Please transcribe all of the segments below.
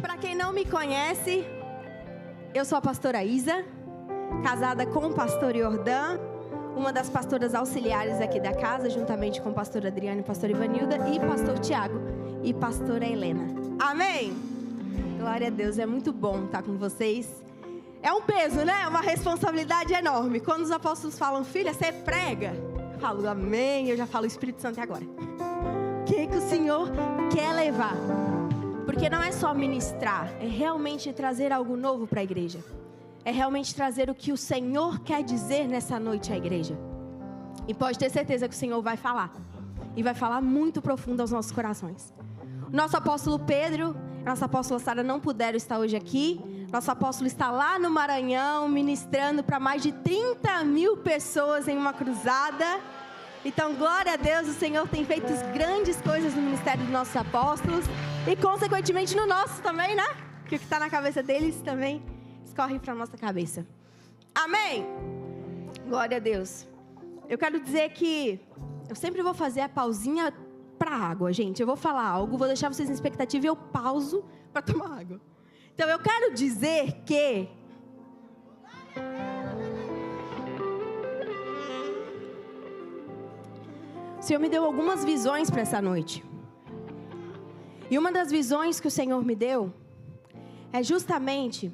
Para quem não me conhece, eu sou a pastora Isa, casada com o pastor Jordã, uma das pastoras auxiliares aqui da casa, juntamente com o pastor Adriano, pastor Ivanilda e pastor Tiago e pastora Helena. Amém? Glória a Deus, é muito bom estar com vocês. É um peso, né? Uma responsabilidade enorme. Quando os apóstolos falam, filha, você prega? Eu falo, amém, eu já falo Espírito Santo agora. O que o Senhor quer levar? Porque não é só ministrar, é realmente trazer algo novo para a igreja. É realmente trazer o que o Senhor quer dizer nessa noite à igreja. E pode ter certeza que o Senhor vai falar. E vai falar muito profundo aos nossos corações. O nosso apóstolo Pedro, a nossa apóstola Sara não puderam estar hoje aqui. Nosso apóstolo está lá no Maranhão, ministrando para mais de 30 mil pessoas em uma cruzada. Então, glória a Deus, o Senhor tem feito grandes coisas no ministério dos nossos apóstolos. E, consequentemente, no nosso também, né? Que o que está na cabeça deles também escorre para a nossa cabeça. Amém? Glória a Deus. Eu quero dizer que eu sempre vou fazer a pausinha para água, gente. Eu vou falar algo, vou deixar vocês em expectativa e eu pauso para tomar água. Então, eu quero dizer que o Senhor me deu algumas visões para essa noite. E uma das visões que o Senhor me deu é justamente,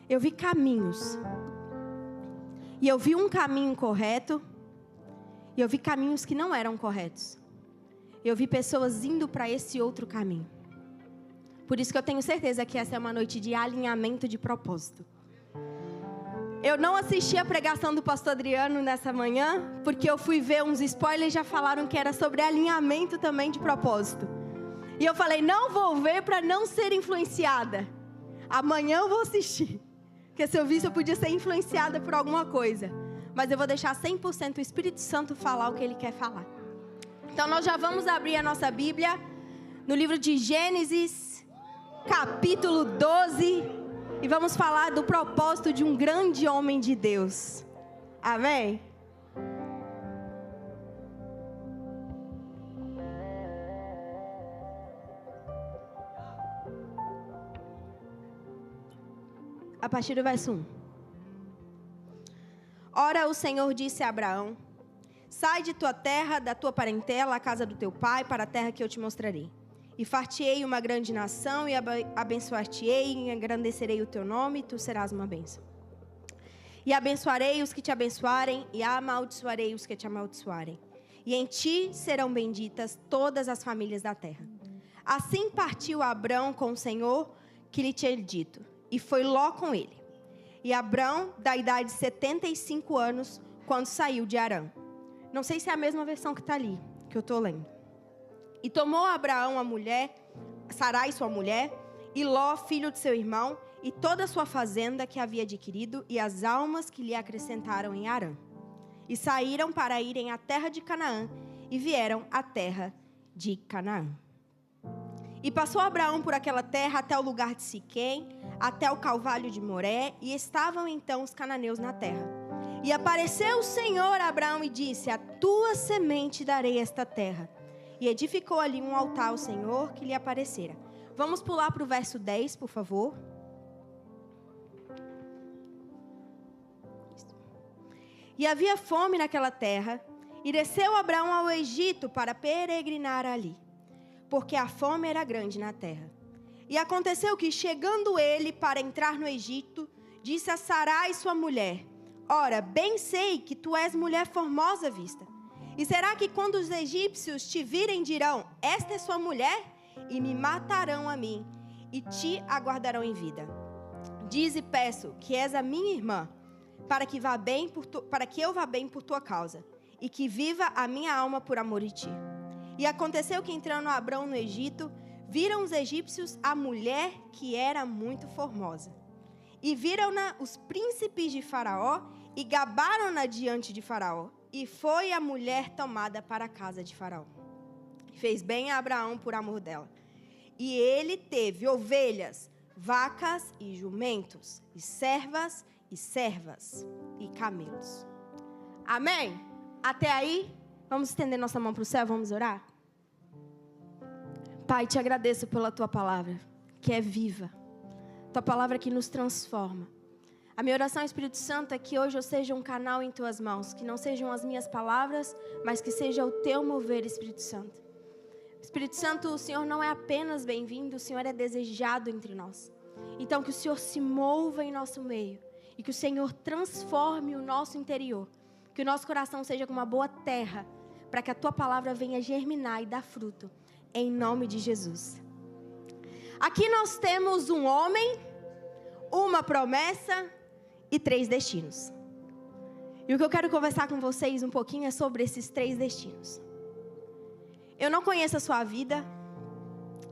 eu vi caminhos. E eu vi um caminho correto, e eu vi caminhos que não eram corretos. Eu vi pessoas indo para esse outro caminho. Por isso que eu tenho certeza que essa é uma noite de alinhamento de propósito. Eu não assisti a pregação do pastor Adriano nessa manhã, porque eu fui ver uns spoilers e já falaram que era sobre alinhamento também de propósito. E eu falei, não vou ver para não ser influenciada. Amanhã eu vou assistir. Porque se eu visse, eu podia ser influenciada por alguma coisa. Mas eu vou deixar 100% o Espírito Santo falar o que Ele quer falar. Então nós já vamos abrir a nossa Bíblia no livro de Gênesis, capítulo 12. E vamos falar do propósito de um grande homem de Deus. Amém? A partir do verso 1. Ora, o Senhor disse a Abraão: sai de tua terra, da tua parentela, a casa do teu pai, para a terra que eu te mostrarei. E far-te-ei uma grande nação, e abençoar-te-ei, e engrandecerei o teu nome, e tu serás uma bênção. E abençoarei os que te abençoarem, e amaldiçoarei os que te amaldiçoarem. E em ti serão benditas todas as famílias da terra. Assim partiu Abrão com o Senhor, que lhe tinha dito, e foi Ló com ele. E Abrão, da idade de 75 anos, quando saiu de Harã. Não sei se é a mesma versão que está ali, que eu estou lendo. E tomou Abraão a mulher, Sarai sua mulher, e Ló, filho de seu irmão, e toda a sua fazenda que havia adquirido, e as almas que lhe acrescentaram em Harã. E saíram para irem à terra de Canaã, e vieram à terra de Canaã. E passou Abraão por aquela terra até o lugar de Siquém, até o Calvário de Moré, e estavam então os cananeus na terra. E apareceu o Senhor a Abraão e disse: a tua semente darei esta terra. E edificou ali um altar ao Senhor que lhe aparecera. Vamos pular para o verso 10, por favor. E havia fome naquela terra, e desceu Abraão ao Egito para peregrinar ali, porque a fome era grande na terra. E aconteceu que, chegando ele para entrar no Egito, disse a Sarai sua mulher: ora, bem sei que tu és mulher formosa à vista. E será que quando os egípcios te virem dirão: esta é sua mulher? E me matarão a mim, e te aguardarão em vida. Dize, peço, que és a minha irmã, para que eu vá bem por tua causa, e que viva a minha alma por amor de ti. E aconteceu que, entrando Abrão no Egito, viram os egípcios a mulher que era muito formosa. E viram-na os príncipes de Faraó, e gabaram-na diante de Faraó. E foi a mulher tomada para a casa de Faraó. Fez bem a Abraão por amor dela. E ele teve ovelhas, vacas e jumentos, e servas e servas, e camelos. Amém? Até aí, vamos estender nossa mão para o céu, vamos orar? Pai, te agradeço pela tua palavra, que é viva. Tua palavra que nos transforma. A minha oração, Espírito Santo, é que hoje eu seja um canal em tuas mãos. Que não sejam as minhas palavras, mas que seja o teu mover, Espírito Santo. Espírito Santo, o Senhor não é apenas bem-vindo, o Senhor é desejado entre nós. Então que o Senhor se mova em nosso meio. E que o Senhor transforme o nosso interior. Que o nosso coração seja como uma boa terra. Para que a tua palavra venha germinar e dar fruto. Em nome de Jesus. Aqui nós temos um homem, uma promessa e 3 destinos. E o que eu quero conversar com vocês um pouquinho é sobre esses 3 destinos. Eu não conheço a sua vida.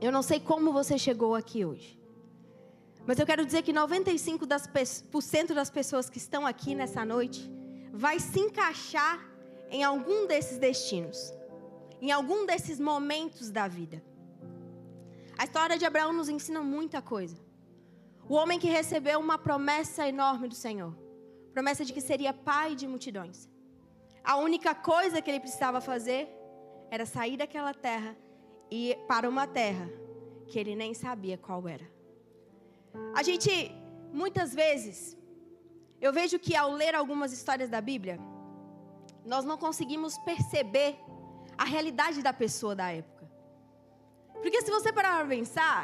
Eu não sei como você chegou aqui hoje. Mas eu quero dizer que 95% das pessoas que estão aqui nessa noite vai se encaixar em algum desses destinos. Em algum desses momentos da vida. A história de Abraão nos ensina muita coisa. O homem que recebeu uma promessa enorme do Senhor. Promessa de que seria pai de multidões. A única coisa que ele precisava fazer era sair daquela terra e ir para uma terra que ele nem sabia qual era. A gente, muitas vezes, eu vejo que ao ler algumas histórias da Bíblia, nós não conseguimos perceber a realidade da pessoa da época. Porque se você parar para pensar,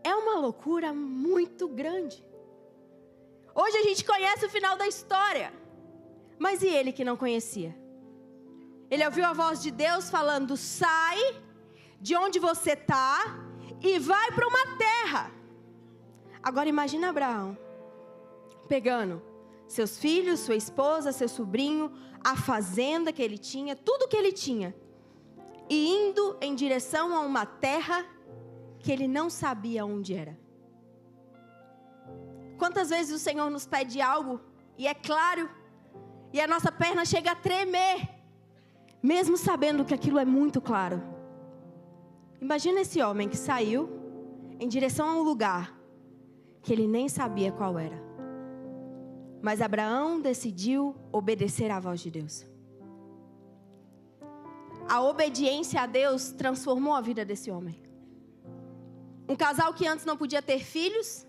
é uma loucura muito grande. Hoje a gente conhece o final da história. Mas e ele que não conhecia? Ele ouviu a voz de Deus falando: sai de onde você está e vai para uma terra. Agora imagina Abraão pegando seus filhos, sua esposa, seu sobrinho, a fazenda que ele tinha, tudo que ele tinha, e indo em direção a uma terra que ele não sabia onde era. Quantas vezes o Senhor nos pede algo, e é claro, e a nossa perna chega a tremer, mesmo sabendo que aquilo é muito claro. Imagina esse homem que saiu em direção a um lugar que ele nem sabia qual era. Mas Abraão decidiu obedecer à voz de Deus. A obediência a Deus transformou a vida desse homem. Um casal que antes não podia ter filhos,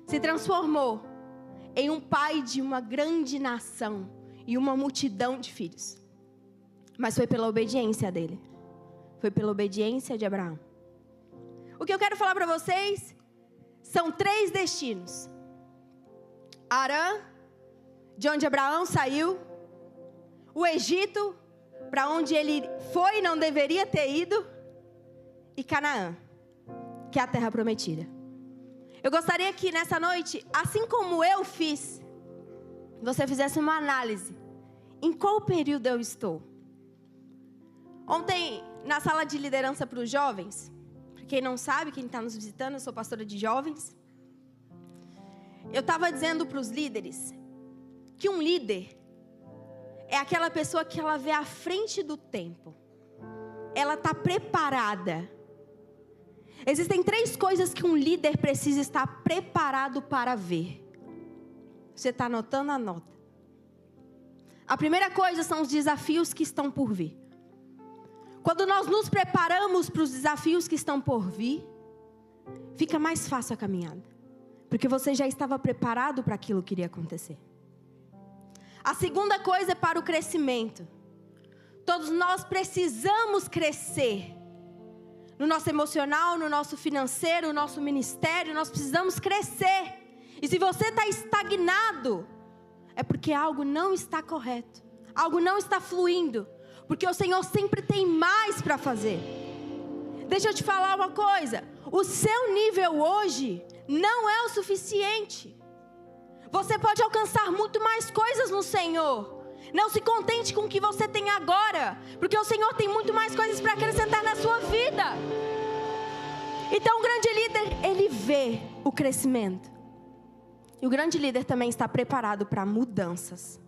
se transformou em um pai de uma grande nação e uma multidão de filhos. Mas foi pela obediência dele. Foi pela obediência de Abraão. O que eu quero falar para vocês são 3 destinos. Harã, de onde Abraão saiu. O Egito, para onde ele foi e não deveria ter ido. E Canaã, que é a terra prometida. Eu gostaria que nessa noite, assim como eu fiz, você fizesse uma análise. Em qual período eu estou? Ontem, na sala de liderança para os jovens, para quem não sabe, quem está nos visitando, eu sou pastora de jovens. Eu estava dizendo para os líderes que um líder é aquela pessoa que ela vê à frente do tempo. Ela está preparada. Existem 3 coisas que um líder precisa estar preparado para ver. Você está anotando? Anota. A primeira coisa são os desafios que estão por vir. Quando nós nos preparamos para os desafios que estão por vir, fica mais fácil a caminhada. Porque você já estava preparado para aquilo que iria acontecer. A segunda coisa é para o crescimento. Todos nós precisamos crescer. No nosso emocional, no nosso financeiro, no nosso ministério, nós precisamos crescer. E se você está estagnado, é porque algo não está correto. Algo não está fluindo. Porque o Senhor sempre tem mais para fazer. Deixa eu te falar uma coisa. O seu nível hoje não é o suficiente. Você pode alcançar muito mais coisas no Senhor. Não se contente com o que você tem agora. Porque o Senhor tem muito mais coisas para acrescentar na sua vida. Então o grande líder, ele vê o crescimento. E o grande líder também está preparado para mudanças.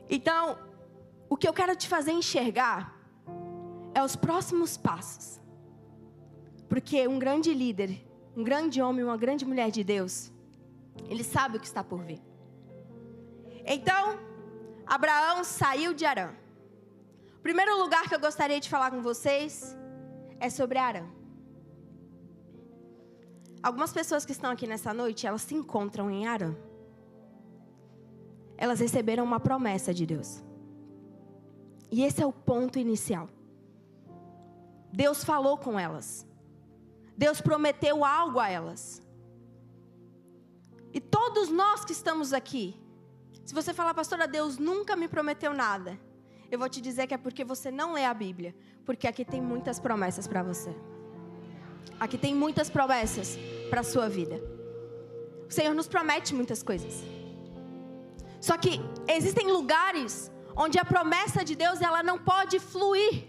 Então, o que eu quero te fazer enxergar é os próximos passos. Porque um grande líder, um grande homem, uma grande mulher de Deus, ele sabe o que está por vir. Então, Abraão saiu de Harã. O primeiro lugar que eu gostaria de falar com vocês é sobre Harã. Algumas pessoas que estão aqui nessa noite, elas se encontram em Harã. Elas receberam uma promessa de Deus. E esse é o ponto inicial. Deus falou com elas. Deus prometeu algo a elas. E todos nós que estamos aqui, se você falar, pastora, Deus nunca me prometeu nada, eu vou te dizer que é porque você não lê a Bíblia. Porque aqui tem muitas promessas para você. Aqui tem muitas promessas para a sua vida. O Senhor nos promete muitas coisas. Só que existem lugares onde a promessa de Deus, ela não pode fluir.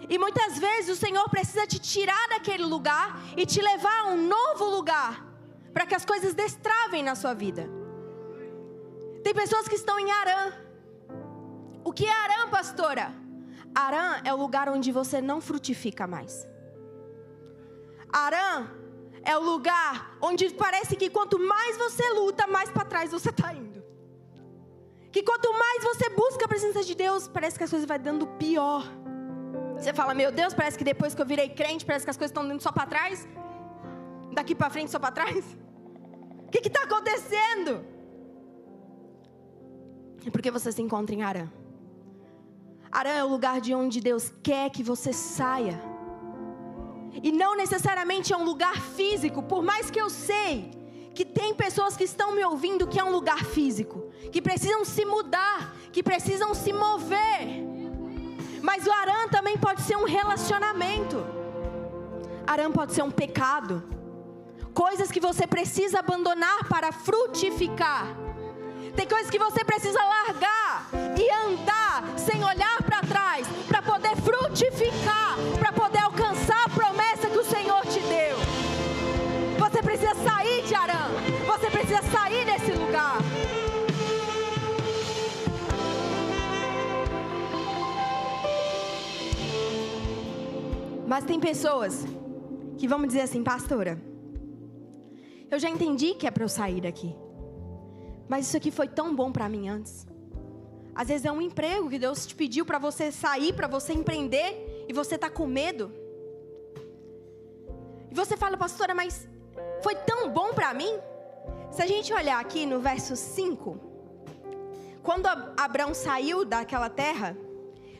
E muitas vezes o Senhor precisa te tirar daquele lugar e te levar a um novo lugar, para que as coisas destravem na sua vida. Tem pessoas que estão em Harã. O que é Harã, pastora? Harã é o lugar onde você não frutifica mais. Harã é o lugar onde parece que quanto mais você luta, mais para trás você está indo. Que quanto mais você busca a presença de Deus, parece que as coisas vão dando pior. Você fala, meu Deus, parece que depois que eu virei crente, parece que as coisas estão indo só para trás. Daqui para frente só para trás. O que está acontecendo? É porque você se encontra em Harã. Harã é o lugar de onde Deus quer que você saia. E não necessariamente é um lugar físico. Por mais que eu sei que tem pessoas que estão me ouvindo que é um lugar físico, que precisam se mudar, que precisam se mover. Mas o Harã também pode ser um relacionamento. Harã pode ser um pecado. Coisas que você precisa abandonar para frutificar. Tem coisas que você precisa largar e andar sem olhar para trás, para poder frutificar, para poder alcançar a promessa que o Senhor te deu. Você precisa sair de Harã. Você precisa sair desse lugar. Mas tem pessoas que vão me dizer assim, pastora, eu já entendi que é para eu sair daqui. Mas isso aqui foi tão bom para mim antes. Às vezes é um emprego que Deus te pediu para você sair, para você empreender, e você está com medo. E você fala, pastora, mas foi tão bom para mim? Se a gente olhar aqui no verso 5, quando Abrão saiu daquela terra,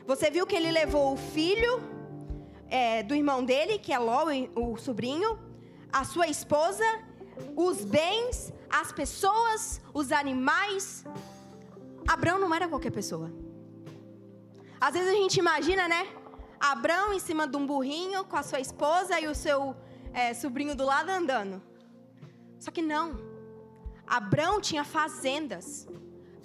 você viu que ele levou o filho do irmão dele, que é Ló, o sobrinho, a sua esposa, os bens, as pessoas, os animais. Abrão não era qualquer pessoa. Às vezes a gente imagina, né? Abrão em cima de um burrinho com a sua esposa e o seu sobrinho do lado andando. Só que não. Abrão tinha fazendas,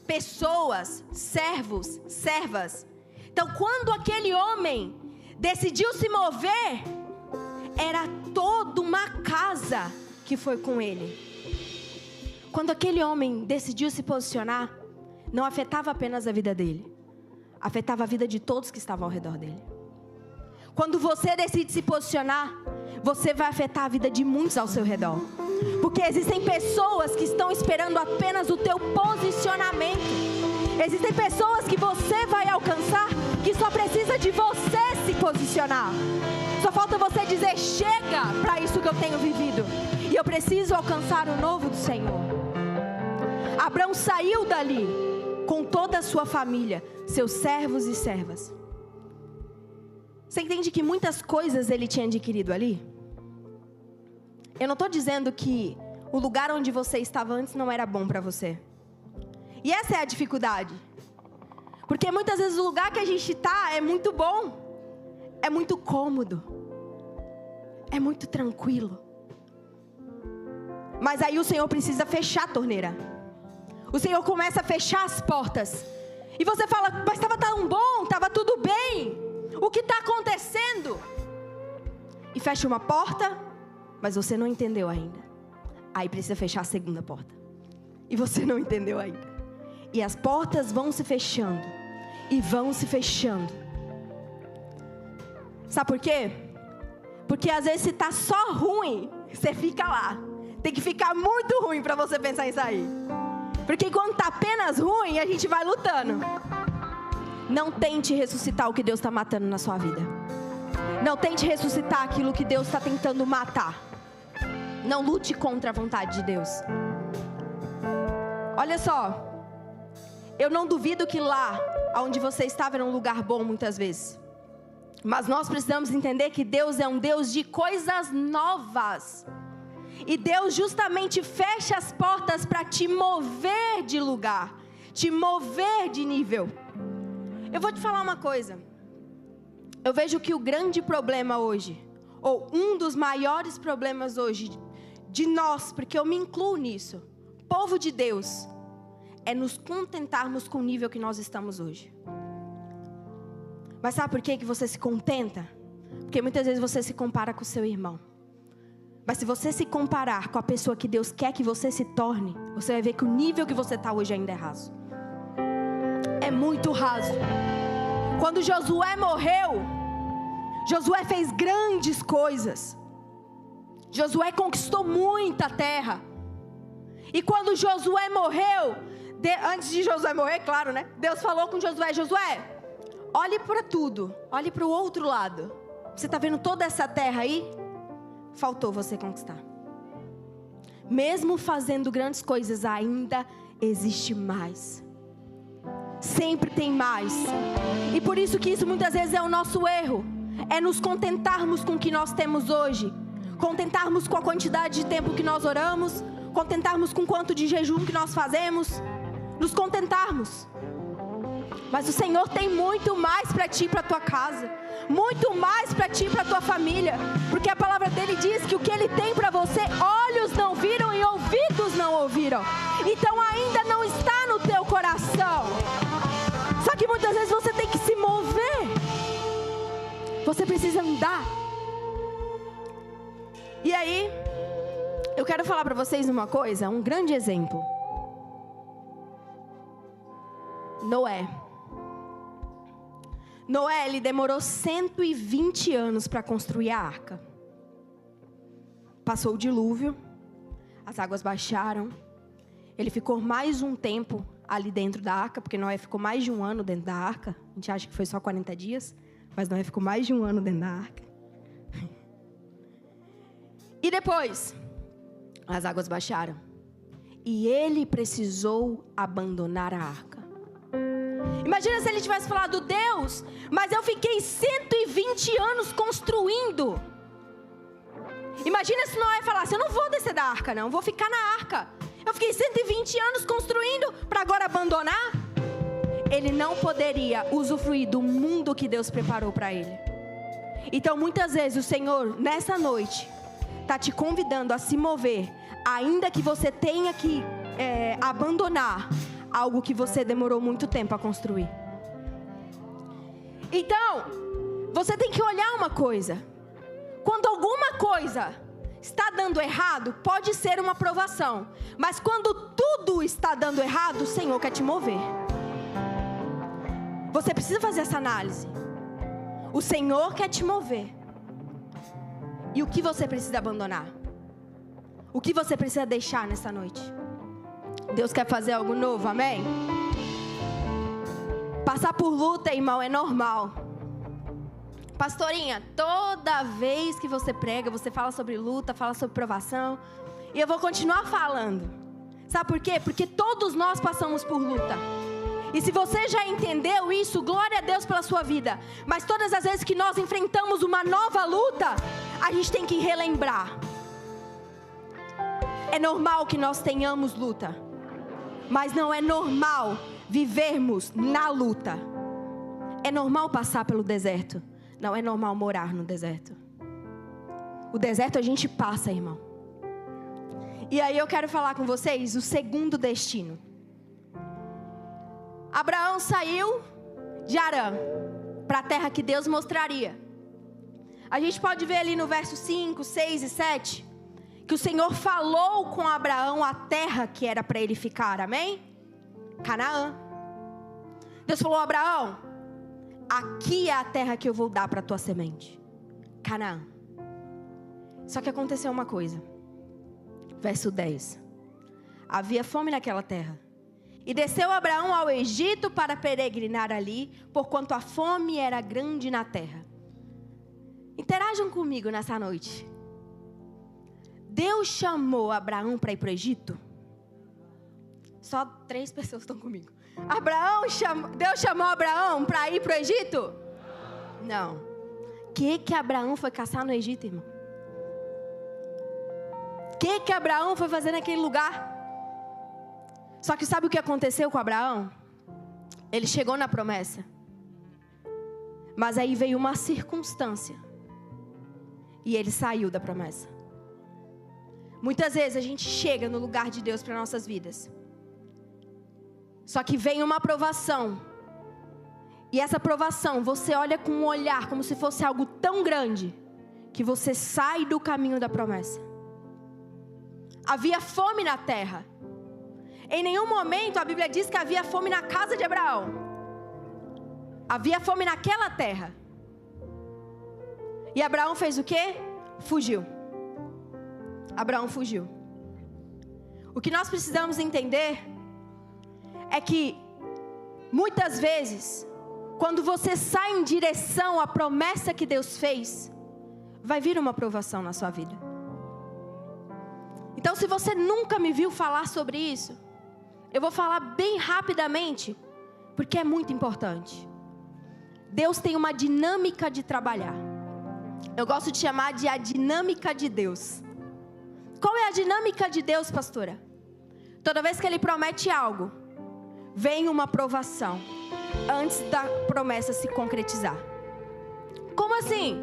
pessoas, servos, servas. Então quando aquele homem decidiu se mover, era toda uma casa que foi com ele. Quando aquele homem decidiu se posicionar, não afetava apenas a vida dele, afetava a vida de todos que estavam ao redor dele. Quando você decide se posicionar, você vai afetar a vida de muitos ao seu redor. Porque existem pessoas que estão esperando apenas o teu posicionamento. Existem pessoas que você vai alcançar, que só precisa de você se posicionar. Só falta você dizer, chega para isso que eu tenho vivido. E eu preciso alcançar o novo do Senhor. Abrão saiu dali com toda a sua família, seus servos e servas. Você entende que muitas coisas ele tinha adquirido ali? Eu não estou dizendo que o lugar onde você estava antes não era bom para você. E essa é a dificuldade. Porque muitas vezes o lugar que a gente está é muito bom, é muito cômodo, é muito tranquilo. Mas aí o Senhor precisa fechar a torneira. O Senhor começa a fechar as portas. E você fala, mas estava tão bom, estava tudo bem. O que está acontecendo? E fecha uma porta, mas você não entendeu ainda. Aí precisa fechar a segunda porta. E você não entendeu ainda. E as portas vão se fechando. E vão se fechando. Sabe por quê? Porque às vezes se está só ruim, você fica lá. Tem que ficar muito ruim para você pensar em sair. Porque quando está apenas ruim, a gente vai lutando. Não tente ressuscitar o que Deus está matando na sua vida. Não tente ressuscitar aquilo que Deus está tentando matar. Não lute contra a vontade de Deus. Olha só, eu não duvido que lá onde você estava era um lugar bom muitas vezes. Mas nós precisamos entender que Deus é um Deus de coisas novas. E Deus justamente fecha as portas para te mover de lugar, te mover de nível. Eu vou te falar uma coisa. Eu vejo que o grande problema hoje, ou um dos maiores problemas hoje de nós, porque eu me incluo nisso, povo de Deus, é nos contentarmos com o nível que nós estamos hoje. Mas sabe por que você se contenta? Porque muitas vezes você se compara com o seu irmão. Mas se você se comparar com a pessoa que Deus quer que você se torne, você vai ver que o nível que você está hoje ainda é raso. É muito raso. Quando Josué morreu, Josué fez grandes coisas. Josué conquistou muita terra. E quando Josué morreu, antes de Josué morrer, claro, né? Deus falou com Josué: Josué, olhe para tudo, olhe para o outro lado. Você está vendo toda essa terra aí? Faltou você conquistar. Mesmo fazendo grandes coisas, ainda existe mais. Sempre tem mais. E por isso que isso muitas vezes é o nosso erro. É nos contentarmos com o que nós temos hoje. Contentarmos com a quantidade de tempo que nós oramos. Contentarmos com o quanto de jejum que nós fazemos. Nos contentarmos. Mas o Senhor tem muito mais para ti e para tua casa. Muito mais para ti e para tua família. Porque a palavra dele diz que o que ele tem para você, olhos não viram e ouvidos não ouviram. Então ainda não está no teu coração. Só que muitas vezes você tem que se mover. Você precisa andar. E aí, eu quero falar para vocês uma coisa, um grande exemplo. Noé. Noé, ele demorou 120 anos para construir a arca. Passou o dilúvio, as águas baixaram. Ele ficou mais um tempo ali dentro da arca, porque Noé ficou mais de um ano dentro da arca. A gente acha que foi só 40 dias, mas Noé ficou mais de um ano dentro da arca. E depois, as águas baixaram. E ele precisou abandonar a arca. Imagina se ele tivesse falado: Deus, mas eu fiquei 120 anos construindo. Imagina se Noé falasse: eu não vou descer da arca não, vou ficar na arca. Eu fiquei 120 anos construindo para agora abandonar. Ele não poderia usufruir do mundo que Deus preparou para ele. Então muitas vezes o Senhor, nessa noite, está te convidando a se mover, ainda que você tenha que abandonar algo que você demorou muito tempo a construir. Então, você tem que olhar uma coisa. Quando alguma coisa está dando errado, pode ser uma provação. Mas quando tudo está dando errado, o Senhor quer te mover. Você precisa fazer essa análise. O Senhor quer te mover. E o que você precisa abandonar? O que você precisa deixar nessa noite? Deus quer fazer algo novo, amém? Passar por luta, irmão, é normal. Pastorinha, toda vez que você prega, você fala sobre luta, fala sobre provação. E eu vou continuar falando. Sabe por quê? Porque todos nós passamos por luta. E se você já entendeu isso, glória a Deus pela sua vida. Mas todas as vezes que nós enfrentamos uma nova luta, a gente tem que relembrar. É normal que nós tenhamos luta. Mas não é normal vivermos na luta. É normal passar pelo deserto. Não é normal morar no deserto. O deserto a gente passa, irmão. E aí eu quero falar com vocês o segundo destino. Abraão saiu de Harã para a terra que Deus mostraria. A gente pode ver ali no verso 5, 6 e 7 que o Senhor falou com Abraão a terra que era para ele ficar, amém? Canaã. Deus falou: Abraão, aqui é a terra que eu vou dar para a tua semente, Canaã. Só que aconteceu uma coisa. Verso 10. Havia fome naquela terra. E desceu Abraão ao Egito para peregrinar ali, porquanto a fome era grande na terra. Interajam comigo nessa noite. Deus chamou Abraão para ir para o Egito? Só 3 pessoas estão comigo. Deus chamou Abraão para ir para o Egito? Não. O que Abraão foi caçar no Egito, irmão? O que Abraão foi fazer naquele lugar? Só que sabe o que aconteceu com Abraão? Ele chegou na promessa. Mas aí veio uma circunstância. E ele saiu da promessa. Muitas vezes a gente chega no lugar de Deus para nossas vidas. Só que vem uma provação. E essa provação, você olha com um olhar como se fosse algo tão grande, que você sai do caminho da promessa. Havia fome na terra. Em nenhum momento a Bíblia diz que havia fome na casa de Abraão. Havia fome naquela terra. E Abraão fez o quê? Fugiu. Abraão fugiu. O que nós precisamos entender é que muitas vezes, quando você sai em direção à promessa que Deus fez, vai vir uma provação na sua vida. Então, se você nunca me viu falar sobre isso, eu vou falar bem rapidamente, porque é muito importante. Deus tem uma dinâmica de trabalhar. Eu gosto de chamar de a dinâmica de Deus. Qual é a dinâmica de Deus, pastora? Toda vez que Ele promete algo, vem uma provação antes da promessa se concretizar. Como assim?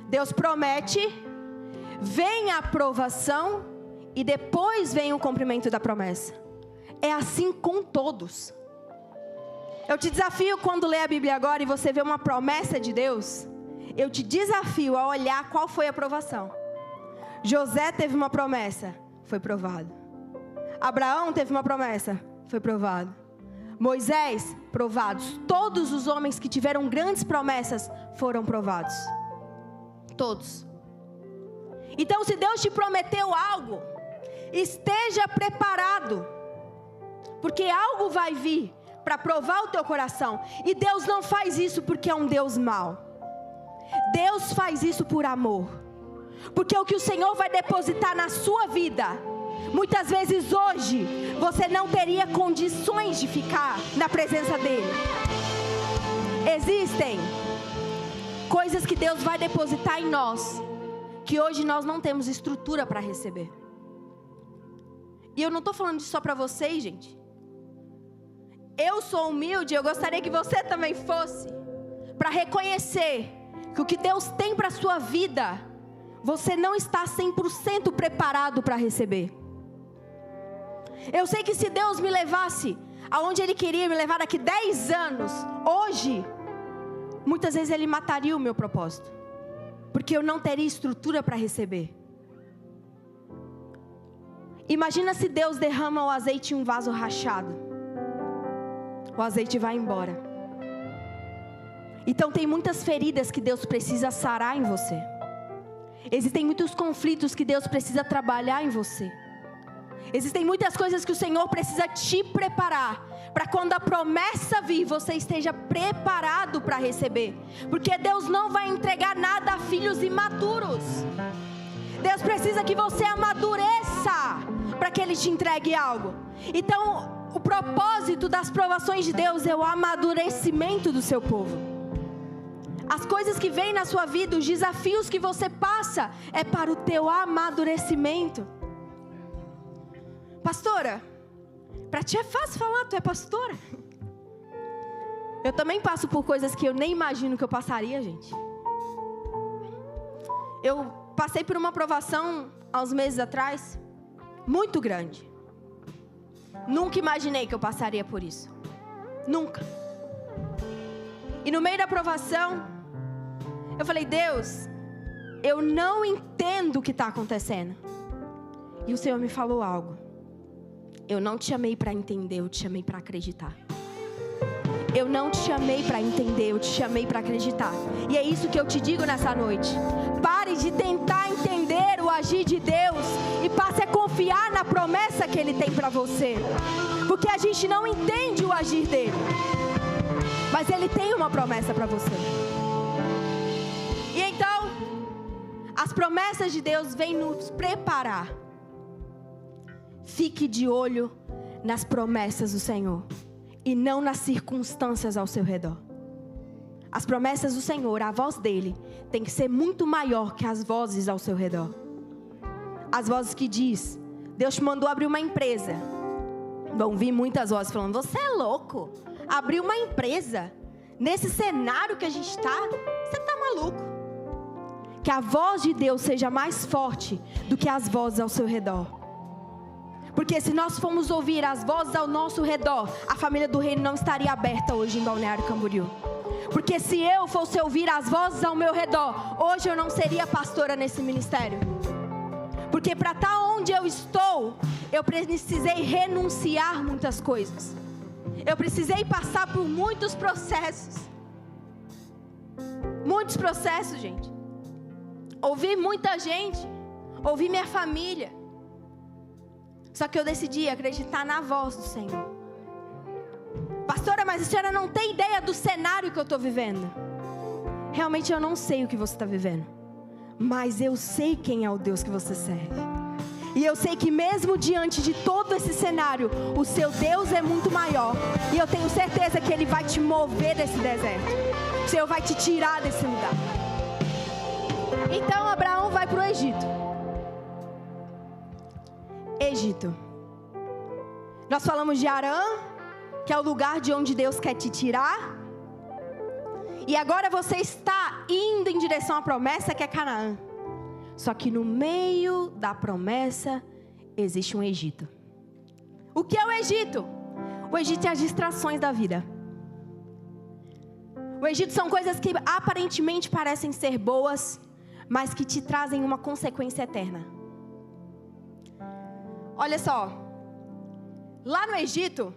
Deus promete, vem a provação e depois vem o cumprimento da promessa. É assim com todos. Eu te desafio, quando lê a Bíblia agora e você vê uma promessa de Deus, eu te desafio a olhar qual foi a provação. José teve uma promessa, foi provado. Abraão teve uma promessa, foi provado. Moisés, provados. Todos os homens que tiveram grandes promessas foram provados. Todos. Então, se Deus te prometeu algo, esteja preparado, porque algo vai vir para provar o teu coração. E Deus não faz isso porque é um Deus mau. Deus faz isso por amor. Porque o que o Senhor vai depositar na sua vida, muitas vezes hoje, você não teria condições de ficar na presença dEle. Existem coisas que Deus vai depositar em nós, que hoje nós não temos estrutura para receber. E eu não estou falando isso só para vocês, gente. Eu sou humilde, eu gostaria que você também fosse, para reconhecer que o que Deus tem para a sua vida, você não está 100% preparado para receber. Eu sei que se Deus me levasse aonde Ele queria me levar daqui 10 anos, hoje, muitas vezes Ele mataria o meu propósito, porque eu não teria estrutura para receber. Imagina se Deus derrama o azeite em um vaso rachado. O azeite vai embora. Então tem muitas feridas que Deus precisa sarar em você. Existem muitos conflitos que Deus precisa trabalhar em você. Existem muitas coisas que o Senhor precisa te preparar, para quando a promessa vir, você esteja preparado para receber. Porque Deus não vai entregar nada a filhos imaturos. Deus precisa que você amadureça, para que Ele te entregue algo. Então, o propósito das provações de Deus é o amadurecimento do seu povo. As coisas que vêm na sua vida, os desafios que você passa, é para o teu amadurecimento. Pastora, para ti é fácil falar, tu é pastora. Eu também passo por coisas que eu nem imagino que eu passaria, gente. Eu passei por uma provação há uns meses atrás, muito grande. Nunca imaginei que eu passaria por isso. Nunca. E no meio da provação, eu falei: Deus, eu não entendo o que está acontecendo. E o Senhor me falou algo. Eu não te chamei para entender, eu te chamei para acreditar. Eu não te chamei para entender, eu te chamei para acreditar. E é isso que eu te digo nessa noite. Pare de tentar entender o agir de Deus e passe a confiar na promessa que Ele tem para você. Porque a gente não entende o agir dEle, mas Ele tem uma promessa para você. E então, as promessas de Deus vêm nos preparar. Fique de olho nas promessas do Senhor e não nas circunstâncias ao seu redor. As promessas do Senhor, a voz dele, tem que ser muito maior que as vozes ao seu redor. As vozes que diz, Deus te mandou abrir uma empresa. Vão vir muitas vozes falando, você é louco, abrir uma empresa nesse cenário que a gente está, você está maluco. Que a voz de Deus seja mais forte do que as vozes ao seu redor. Porque se nós formos ouvir as vozes ao nosso redor, a família do reino não estaria aberta hoje em Balneário Camboriú. Porque se eu fosse ouvir as vozes ao meu redor, hoje eu não seria pastora nesse ministério. Porque para estar onde eu estou, eu precisei renunciar muitas coisas. Eu precisei passar por muitos processos. Muitos processos, gente. Ouvi muita gente. Ouvi minha família. Só que eu decidi acreditar na voz do Senhor. Pastora, mas a senhora não tem ideia do cenário que eu estou vivendo. Realmente eu não sei o que você está vivendo. Mas eu sei quem é o Deus que você serve. E eu sei que mesmo diante de todo esse cenário, o seu Deus é muito maior. E eu tenho certeza que Ele vai te mover desse deserto. O Senhor vai te tirar desse lugar. Então Abraão vai para o Egito. Egito. Nós falamos de Harã, que é o lugar de onde Deus quer te tirar. E agora você está indo em direção à promessa que é Canaã. Só que no meio da promessa existe um Egito. O que é o Egito? O Egito é as distrações da vida. O Egito são coisas que aparentemente parecem ser boas, mas que te trazem uma consequência eterna. Olha só, lá no Egito,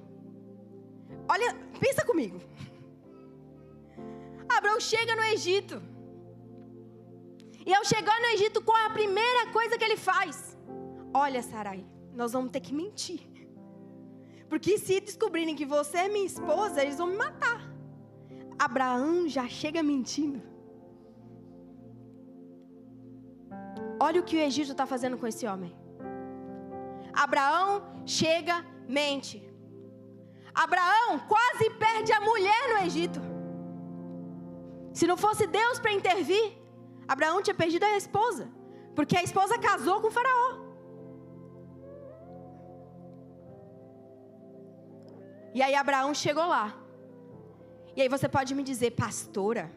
olha, pensa comigo. Abraão chega no Egito. E ao chegar no Egito, qual é a primeira coisa que ele faz? Olha, Sarai, nós vamos ter que mentir. Porque se descobrirem que você é minha esposa, eles vão me matar. Abraão já chega mentindo. Olha o que o Egito está fazendo com esse homem. Abraão chega, mente. Abraão quase perde a mulher no Egito. Se não fosse Deus para intervir, Abraão tinha perdido a esposa. Porque a esposa casou com o faraó. E aí Abraão chegou lá. E aí você pode me dizer, pastora,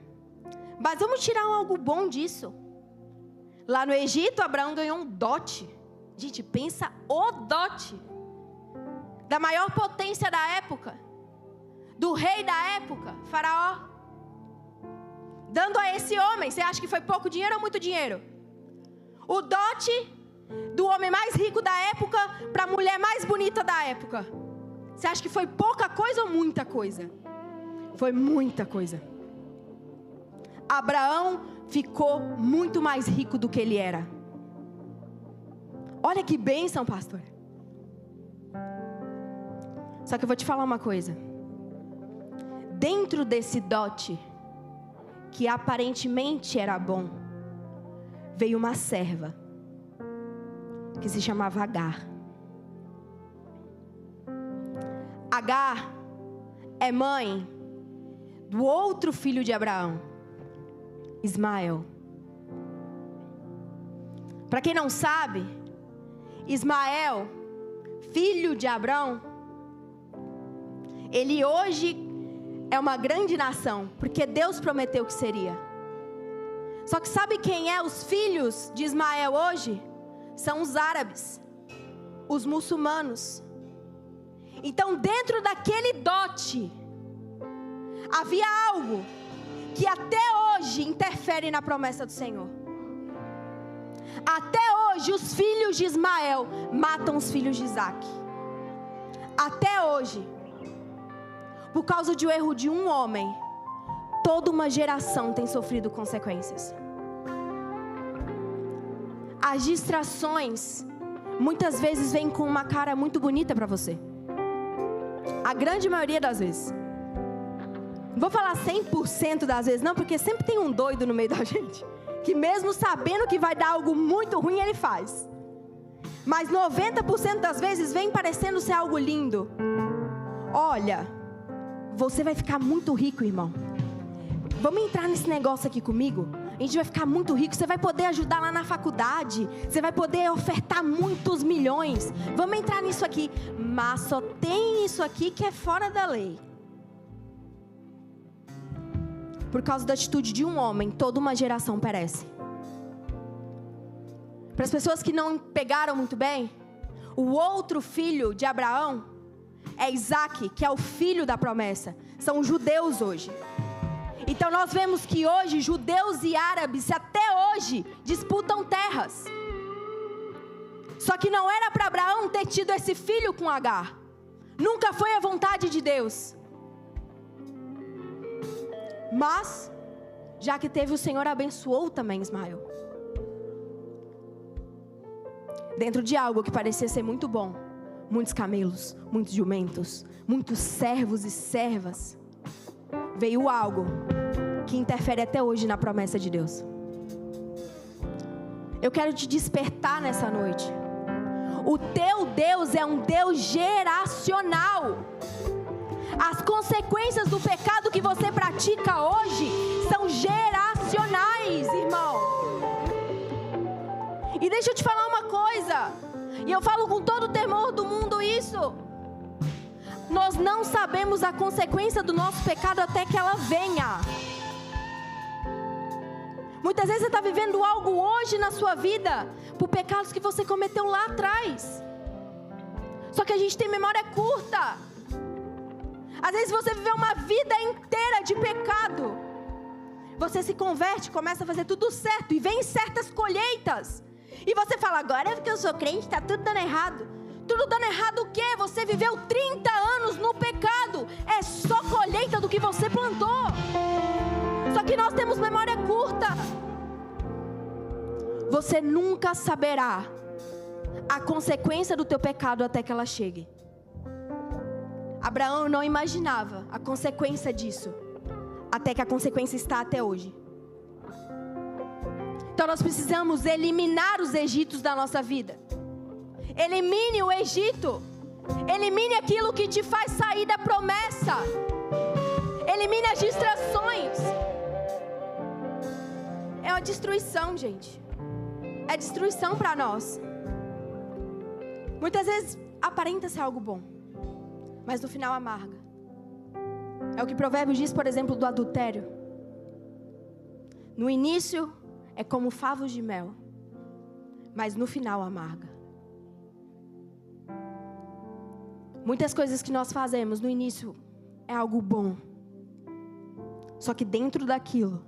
mas vamos tirar algo bom disso. Lá no Egito, Abraão ganhou um dote. Gente, pensa o dote da maior potência da época, do rei da época, faraó, dando a esse homem. Você acha que foi pouco dinheiro ou muito dinheiro? O dote do homem mais rico da época para a mulher mais bonita da época. Você acha que foi pouca coisa ou muita coisa? Foi muita coisa. Abraão ficou muito mais rico do que ele era. Olha que bênção, pastor. Só que eu vou te falar uma coisa. Dentro desse dote, que aparentemente era bom, veio uma serva, que se chamava Agar. Agar é mãe do outro filho de Abraão, Ismael. Para quem não sabe, Ismael, filho de Abraão, ele hoje é uma grande nação, porque Deus prometeu que seria. Só que sabe quem é os filhos de Ismael hoje? São os árabes, os muçulmanos. Então dentro daquele dote, havia algo que até hoje interfere na promessa do Senhor. Até hoje os filhos de Ismael matam os filhos de Isaac. Até hoje. Por causa de um erro de um homem, toda uma geração tem sofrido consequências. As distrações muitas vezes vêm com uma cara muito bonita para você. A grande maioria das vezes. Não vou falar 100% das vezes não, porque sempre tem um doido no meio da gente que mesmo sabendo que vai dar algo muito ruim, Ele faz. Mas 90% das vezes vem parecendo ser algo lindo. Olha, você vai ficar muito rico, irmão. Vamos entrar nesse negócio aqui comigo? A gente vai ficar muito rico, você vai poder ajudar lá na faculdade, você vai poder ofertar muitos milhões. Vamos entrar nisso aqui. Mas só tem isso aqui que é fora da lei. Por causa da atitude de um homem, toda uma geração perece. Para as pessoas que não pegaram muito bem, o outro filho de Abraão é Isaac, que é o filho da promessa. São os judeus hoje. Então nós vemos que hoje judeus e árabes até hoje disputam terras. Só que não era para Abraão ter tido esse filho com Agar. Nunca foi a vontade de Deus. Mas, já que teve, o Senhor abençoou também Ismael. Dentro de algo que parecia ser muito bom. Muitos camelos, muitos jumentos, muitos servos e servas. Veio algo que interfere até hoje na promessa de Deus. Eu quero te despertar nessa noite. O teu Deus é um Deus geracional. As consequências do pecado que você pratica hoje são geracionais, irmão. E deixa eu te falar uma coisa, e eu falo com todo o temor do mundo isso. Nós não sabemos a consequência do nosso pecado até que ela venha. Muitas vezes você está vivendo algo hoje na sua vida por pecados que você cometeu lá atrás. Só que a gente tem memória curta. Às vezes você viveu uma vida inteira de pecado. Você se converte, começa a fazer tudo certo e vem certas colheitas. E você fala, agora é porque eu sou crente, está tudo dando errado. Tudo dando errado o quê? Você viveu 30 anos no pecado. É só colheita do que você plantou. Só que nós temos memória curta. Você nunca saberá a consequência do teu pecado até que ela chegue. Abraão não imaginava a consequência disso, até que a consequência está até hoje. Então nós precisamos eliminar os Egitos da nossa vida. Elimine o Egito. Elimine aquilo que te faz sair da promessa. Elimine as distrações. É uma destruição, gente. É destruição para nós. Muitas vezes aparenta ser algo bom, mas no final amarga. É o que Provérbios diz, por exemplo, do adultério. No início é como favos de mel, mas no final amarga. Muitas coisas que nós fazemos no início é algo bom, só que dentro daquilo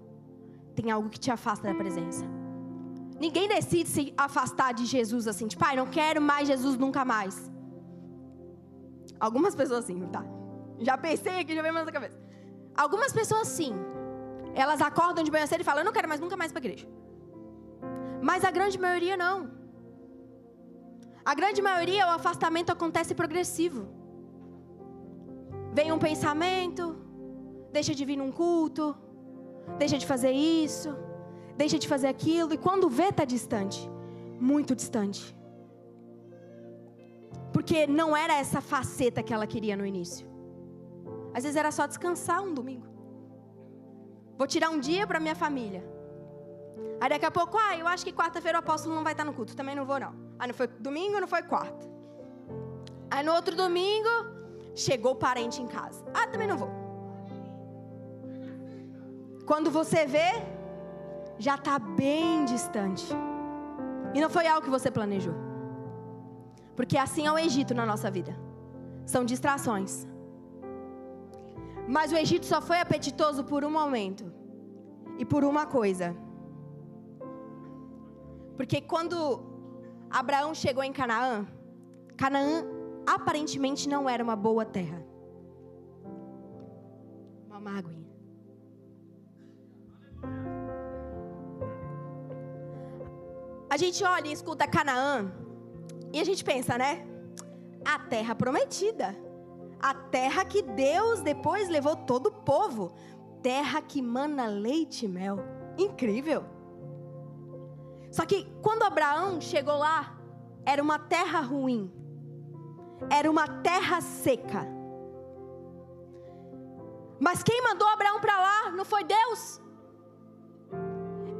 tem algo que te afasta da presença. Ninguém decide se afastar de Jesus assim, tipo, não quero mais Jesus nunca mais. Algumas pessoas sim, tá? Já pensei aqui, já veio mais na cabeça. Algumas pessoas sim. Elas acordam de manhã cedo e falam, eu não quero mais nunca mais para a igreja. Mas a grande maioria não. A grande maioria, o afastamento acontece progressivo. Vem um pensamento, deixa de vir num culto, deixa de fazer isso, deixa de fazer aquilo, e quando vê, está distante, muito distante. Porque não era essa faceta que ela queria no início. Às vezes era só descansar um domingo. Vou tirar um dia para minha família. Aí daqui a pouco, eu acho que quarta-feira o apóstolo não vai estar no culto, também não vou não. Aí não foi domingo, não foi quarta. Aí no outro domingo, chegou o parente em casa. Também não vou. Quando você vê, já está bem distante. E não foi algo que você planejou. Porque assim é o Egito na nossa vida. São distrações. Mas o Egito só foi apetitoso por um momento. E por uma coisa. Porque quando Abraão chegou em Canaã, Canaã aparentemente não era uma boa terra. Uma mágoa. A gente olha e escuta Canaã e a gente pensa, né? A terra prometida. A terra que Deus depois levou todo o povo. Terra que mana leite e mel. Incrível. Só que quando Abraão chegou lá, era uma terra ruim. Era uma terra seca. Mas quem mandou Abraão para lá não foi Deus.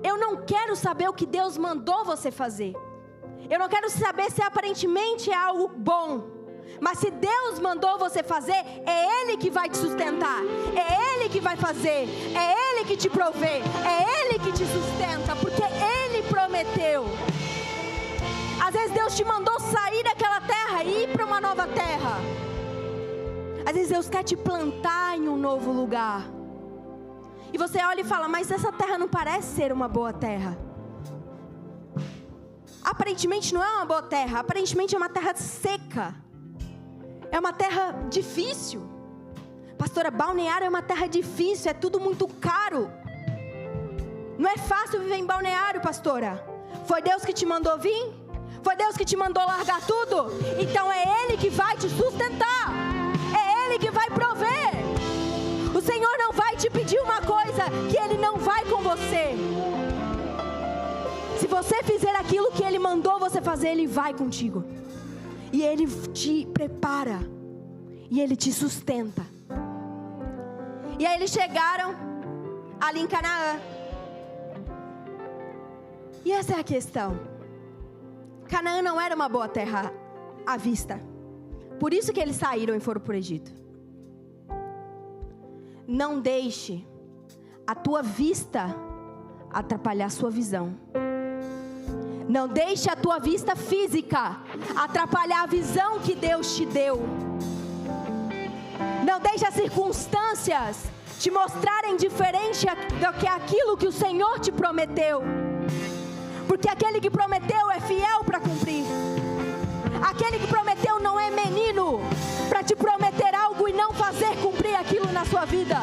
Eu não quero saber o que Deus mandou você fazer. Eu não quero saber se aparentemente é algo bom. Mas se Deus mandou você fazer, é Ele que vai te sustentar. É Ele que vai fazer. É Ele que te provê. É Ele que te sustenta. Porque Ele prometeu. Às vezes Deus te mandou sair daquela terra e ir para uma nova terra. Às vezes Deus quer te plantar em um novo lugar. E você olha e fala, mas essa terra não parece ser uma boa terra. Aparentemente não é uma boa terra. Aparentemente é uma terra seca. É uma terra difícil. Pastora, Balneário é uma terra difícil. É tudo muito caro. Não é fácil viver em Balneário, pastora. Foi Deus que te mandou vir? Foi Deus que te mandou largar tudo? Então é Ele que vai te sustentar. É Ele que vai prover. O Senhor não vai te pedir uma coisa que Ele não vai com você. Se você fizer aquilo que Ele mandou você fazer, Ele vai contigo. E Ele te prepara. E Ele te sustenta. E aí eles chegaram ali em Canaã. E essa é a questão. Canaã não era uma boa terra à vista. Por isso que eles saíram e foram para o Egito. Não deixe a tua vista atrapalhar a sua visão. Não deixe a tua vista física atrapalhar a visão que Deus te deu. Não deixe as circunstâncias te mostrarem diferente do que aquilo que o Senhor te prometeu. Porque aquele que prometeu é fiel para cumprir. Aquele que prometeu não é menino para te prometer algo e não fazer cumprir aquilo na sua vida.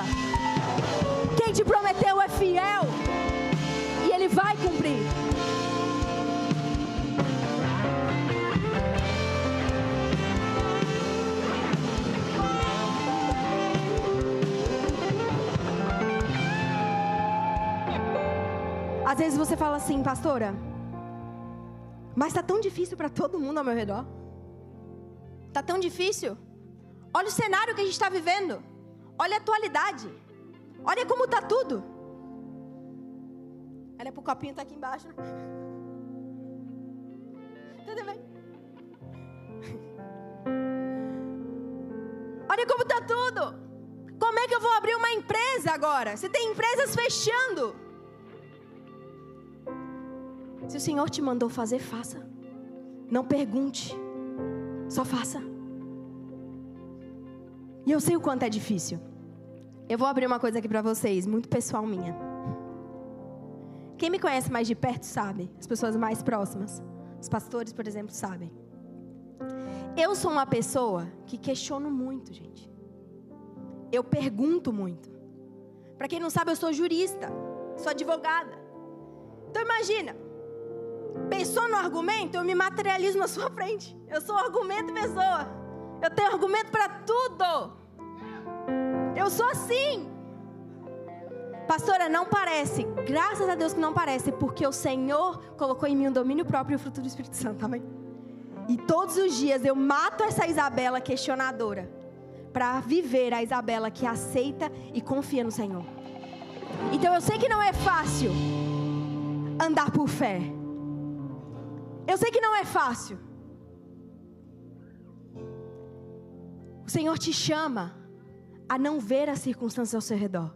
Quem te prometeu é fiel e Ele vai cumprir. Às vezes você fala assim, pastora, mas está tão difícil para todo mundo ao meu redor. Está tão difícil. Olha o cenário que a gente está vivendo. Olha a atualidade. Olha como está tudo. Olha para o copinho, está aqui embaixo. Tudo bem? Olha como está tudo. Como é que eu vou abrir uma empresa agora? Você tem empresas fechando. Se o Senhor te mandou fazer, faça. Não pergunte. Só faça. E eu sei o quanto é difícil. Eu vou abrir uma coisa aqui para vocês, muito pessoal minha. Quem me conhece mais de perto sabe. As pessoas mais próximas. Os pastores, por exemplo, sabem. Eu sou uma pessoa que questiono muito, gente. Eu pergunto muito. Para quem não sabe, eu sou jurista. Sou advogada. Então imagina. Pensou no argumento, eu me materializo na sua frente. Eu sou argumento pessoa. Eu tenho argumento para tudo. Eu sou assim. Pastora, não parece. Graças a Deus que não parece. Porque o Senhor colocou em mim um domínio próprio e o fruto do Espírito Santo. Amém? E todos os dias eu mato essa Isabela questionadora. Para viver a Isabela que aceita e confia no Senhor. Então eu sei que não é fácil andar por fé. Eu sei que não é fácil. O Senhor te chama a não ver as circunstâncias ao seu redor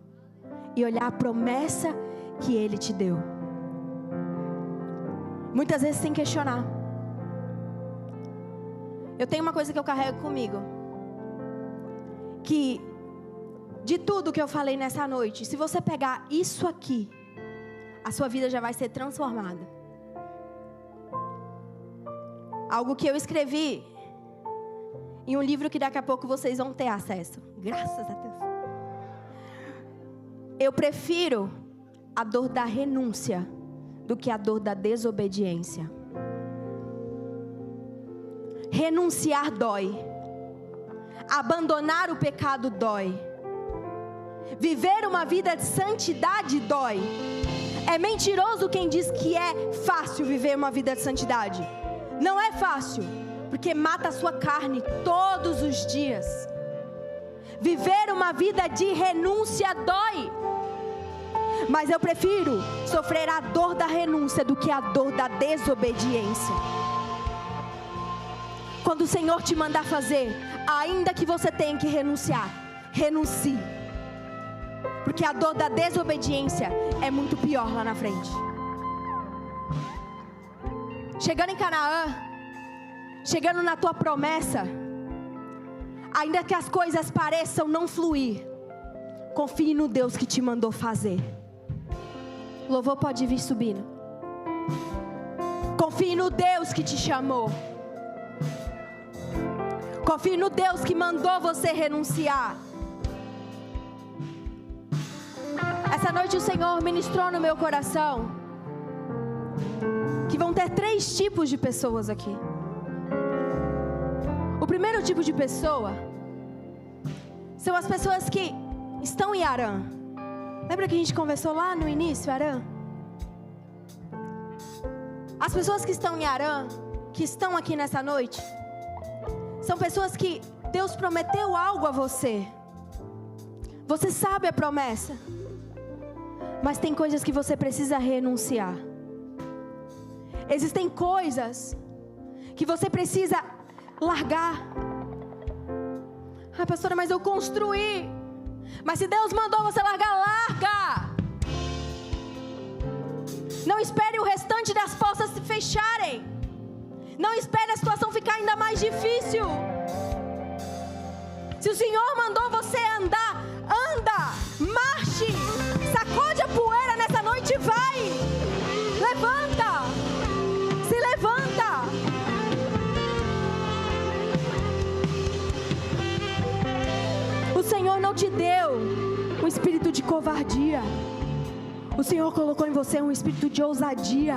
e olhar a promessa que Ele te deu. Muitas vezes sem questionar. Eu tenho uma coisa que eu carrego comigo, que de tudo que eu falei nessa noite, se você pegar isso aqui, a sua vida já vai ser transformada. Algo que eu escrevi em um livro que daqui a pouco vocês vão ter acesso. Graças a Deus. Eu prefiro a dor da renúncia do que a dor da desobediência. Renunciar dói. Abandonar o pecado dói. Viver uma vida de santidade dói. É mentiroso quem diz que é fácil viver uma vida de santidade. Não é fácil, porque mata a sua carne todos os dias. Viver uma vida de renúncia dói. Mas eu prefiro sofrer a dor da renúncia do que a dor da desobediência. Quando o Senhor te mandar fazer, ainda que você tenha que renunciar, renuncie. Porque a dor da desobediência é muito pior lá na frente. Chegando em Canaã, chegando na tua promessa, ainda que as coisas pareçam não fluir, confie no Deus que te mandou fazer. O louvor pode vir subindo. Confie no Deus que te chamou. Confie no Deus que mandou você renunciar. Essa noite o Senhor ministrou no meu coração que vão ter 3 tipos de pessoas aqui. O primeiro tipo de pessoa são as pessoas que estão em Harã. Lembra que a gente conversou lá no início, Harã? As pessoas que estão em Harã, que estão aqui nessa noite, são pessoas que Deus prometeu algo a você. Você sabe a promessa, mas tem coisas que você precisa renunciar. Existem coisas que você precisa largar. Ah, pastora, mas eu construí. Mas se Deus mandou você largar, larga. Não espere o restante das portas se fecharem. Não espere a situação ficar ainda mais difícil. Se o Senhor mandou você andar, anda, marche, sacode a poeira nessa noite e vai. Levanta, se levanta. O Senhor não te deu um espírito de covardia. O Senhor colocou em você um espírito de ousadia.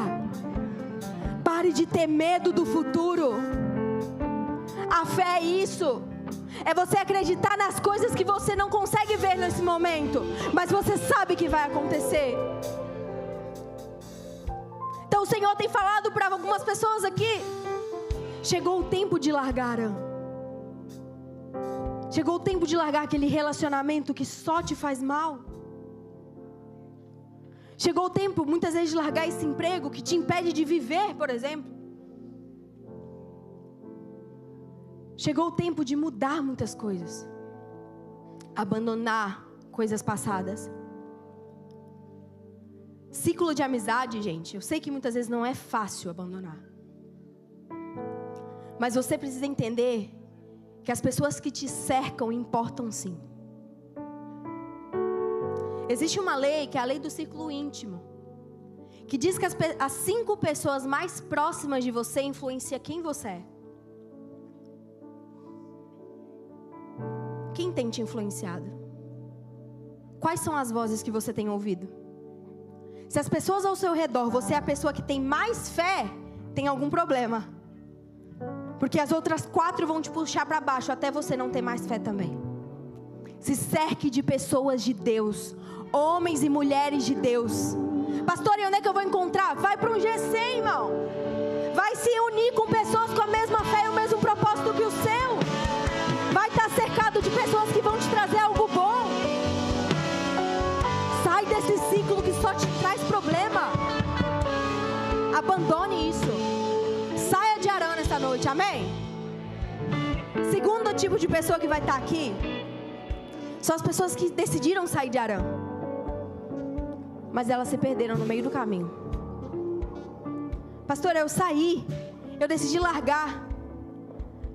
Pare de ter medo do futuro. A fé é isso. É você acreditar nas coisas que você não consegue ver nesse momento, mas você sabe que vai acontecer. Então o Senhor tem falado para algumas pessoas aqui. Chegou o tempo de largar. Chegou o tempo de largar aquele relacionamento que só te faz mal. Chegou o tempo, muitas vezes, de largar esse emprego que te impede de viver, por exemplo. Chegou o tempo de mudar muitas coisas. Abandonar coisas passadas. Ciclo de amizade, gente. Eu sei que muitas vezes não é fácil abandonar. Mas você precisa entender que as pessoas que te cercam importam sim. Existe uma lei, que é a lei do círculo íntimo, que diz que as 5 pessoas mais próximas de você influenciam quem você é. Quem tem te influenciado? Quais são as vozes que você tem ouvido? Se as pessoas ao seu redor, você é a pessoa que tem mais fé, tem algum problema. Porque as outras 4 vão te puxar para baixo, até você não ter mais fé também. Se cerque de pessoas de Deus, homens e mulheres de Deus. Pastor, e onde é que eu vou encontrar? Vai para um GC, irmão. Vai se unir com pessoas com a mesma fé e o mesmo propósito que o seu. Vai estar cercado de pessoas que vão te trazer algo bom. Sai desse ciclo que só te traz problema. Abandone isso. Saia de Harã nessa noite, amém? Segundo tipo de pessoa que vai estar aqui são as pessoas que decidiram sair de Harã, mas elas se perderam no meio do caminho. Pastor, eu saí, eu decidi largar,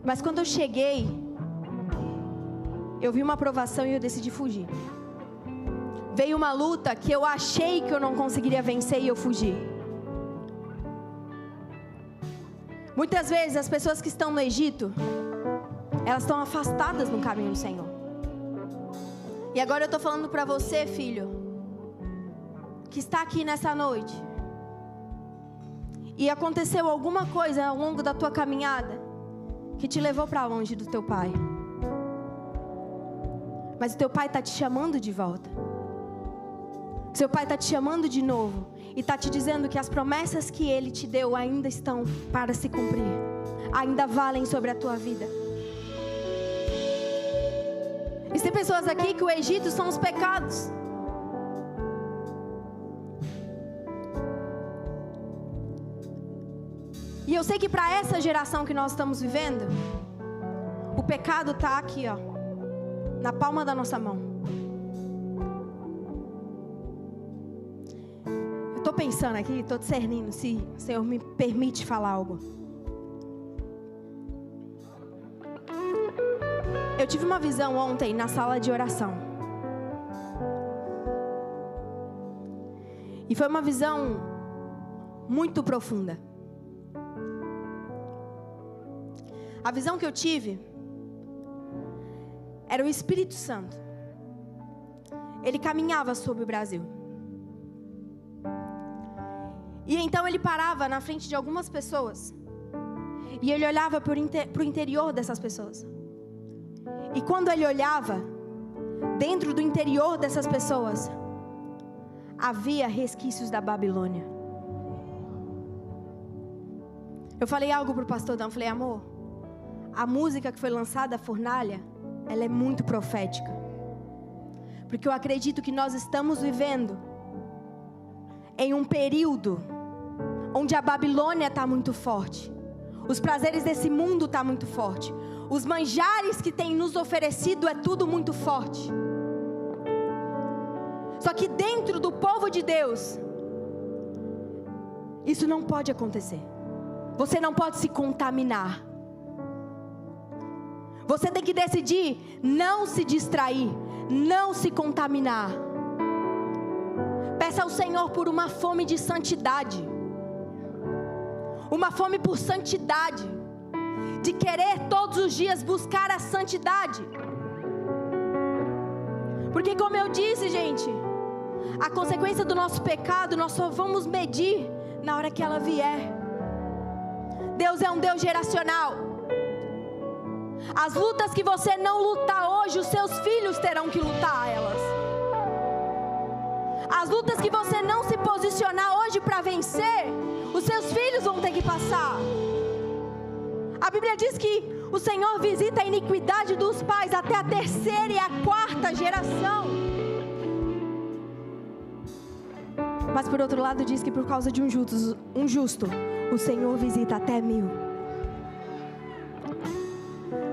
mas quando eu cheguei, eu vi uma aprovação e eu decidi fugir. Veio uma luta que eu achei que eu não conseguiria vencer e eu fugi. Muitas vezes as pessoas que estão no Egito, elas estão afastadas no caminho do Senhor. E agora eu estou falando para você, filho, que está aqui nessa noite, e aconteceu alguma coisa ao longo da tua caminhada que te levou para longe do teu pai. Mas o teu pai está te chamando de volta. Seu pai está te chamando de novo e está te dizendo que as promessas que Ele te deu ainda estão para se cumprir, ainda valem sobre a tua vida. E tem pessoas aqui que o Egito são os pecados. E eu sei que para essa geração que nós estamos vivendo, o pecado está aqui, ó, na palma da nossa mão. Eu estou pensando aqui, estou discernindo se o Senhor me permite falar algo. Eu tive uma visão ontem na sala de oração. E foi uma visão muito profunda. A visão que eu tive era o Espírito Santo. Ele caminhava sobre o Brasil. E então ele parava na frente de algumas pessoas. E ele olhava para o interior dessas pessoas. E quando ele olhava, dentro do interior dessas pessoas, havia resquícios da Babilônia. Eu falei algo para o pastor Dan, falei, amor, a música que foi lançada, a Fornalha, ela é muito profética. Porque eu acredito que nós estamos vivendo em um período onde a Babilônia está muito forte. Os prazeres desse mundo estão muito forte. Os manjares que tem nos oferecido é tudo muito forte. Só que dentro do povo de Deus, isso não pode acontecer. Você não pode se contaminar. Você tem que decidir não se distrair, não se contaminar. Peça ao Senhor por uma fome de santidade. Uma fome por santidade. De querer todos os dias buscar a santidade. Porque como eu disse, gente, a consequência do nosso pecado nós só vamos medir na hora que ela vier. Deus é um Deus geracional. As lutas que você não lutar hoje, os seus filhos terão que lutar elas. As lutas que você não se posicionar hoje para vencer, os seus filhos vão ter que passar. A Bíblia diz que o Senhor visita a iniquidade dos pais até a terceira e a quarta geração. Mas por outro lado diz que por causa de um justo, o Senhor visita até 1000.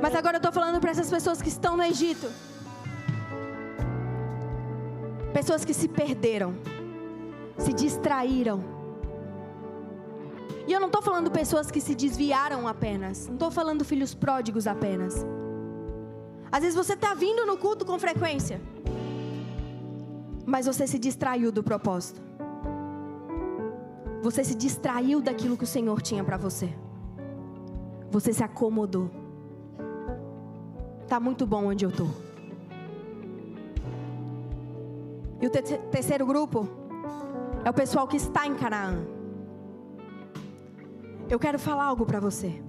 Mas agora eu estou falando para essas pessoas que estão no Egito. Pessoas que se perderam, se distraíram. E eu não estou falando pessoas que se desviaram apenas. Não estou falando filhos pródigos apenas. Às vezes você está vindo no culto com frequência, mas você se distraiu do propósito. Você se distraiu daquilo que o Senhor tinha para você. Você se acomodou. Está muito bom onde eu estou. E o terceiro grupo é o pessoal que está em Canaã. Eu quero falar algo para você.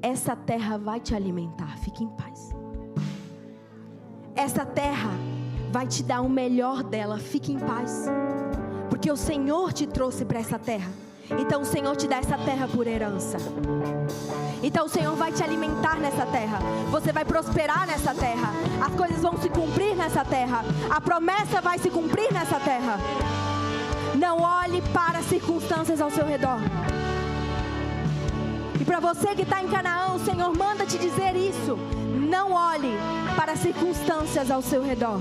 Essa terra vai te alimentar, fique em paz. Essa terra vai te dar o melhor dela, fique em paz. Porque o Senhor te trouxe para essa terra. Então o Senhor te dá essa terra por herança. Então o Senhor vai te alimentar nessa terra. Você vai prosperar nessa terra. As coisas vão se cumprir nessa terra. A promessa vai se cumprir nessa terra. Não olhe para as circunstâncias ao seu redor. E para você que está em Canaã, o Senhor manda te dizer isso. Não olhe para as circunstâncias ao seu redor.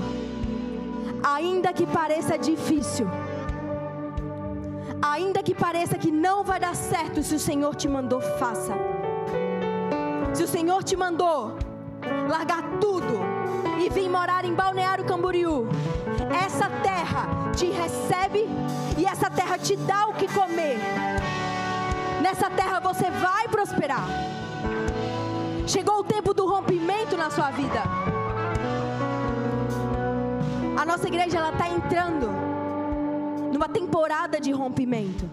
Ainda que pareça difícil, ainda que pareça que não vai dar certo, se o Senhor te mandou, faça. Se o Senhor te mandou largar tudo e vir morar em Balneário Camboriú, essa terra te recebe e essa terra te dá o que comer. Nessa terra você vai prosperar. Chegou o tempo do rompimento na sua vida. A nossa igreja, ela está entrando numa temporada de rompimento.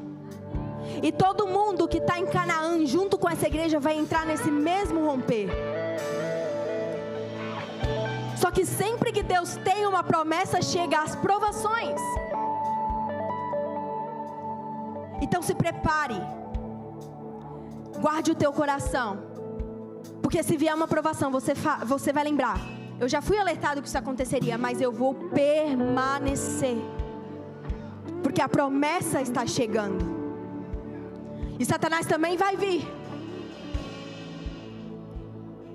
E todo mundo que está em Canaã, junto com essa igreja, vai entrar nesse mesmo romper. Só que que sempre que Deus tem uma promessa, chega às provações. Então se prepare. Guarde o teu coração. Porque se vier uma provação, você vai lembrar: eu já fui alertado que isso aconteceria, mas eu vou permanecer. Porque a promessa está chegando. E Satanás também vai vir.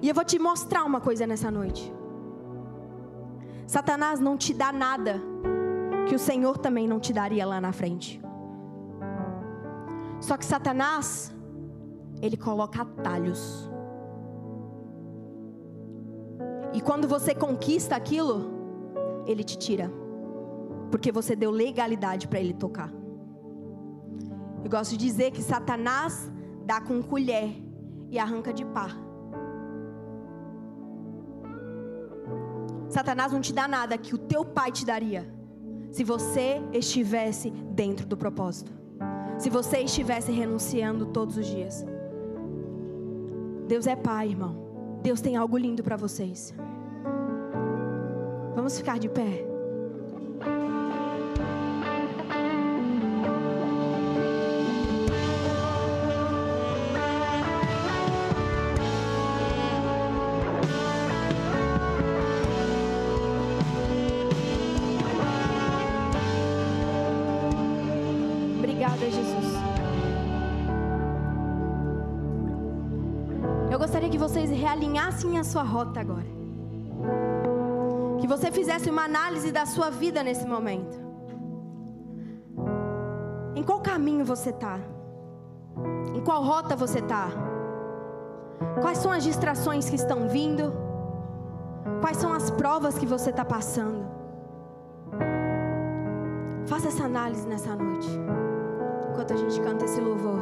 E eu vou te mostrar uma coisa nessa noite. Satanás não te dá nada que o Senhor também não te daria lá na frente. Só que Satanás, ele coloca atalhos. E quando você conquista aquilo, ele te tira. Porque você deu legalidade para ele tocar. Eu gosto de dizer que Satanás dá com colher e arranca de pá. Satanás não te dá nada que o teu pai te daria, se você estivesse dentro do propósito. Se você estivesse renunciando todos os dias. Deus é pai, irmão. Deus tem algo lindo para vocês. Vamos ficar de pé. Obrigada, Jesus. Eu gostaria que vocês realinhassem a sua rota agora. Que você fizesse uma análise da sua vida nesse momento. Em qual caminho você está? Em qual rota você está? Quais são as distrações que estão vindo? Quais são as provas que você está passando? Faça essa análise nessa noite, enquanto a gente canta esse louvor.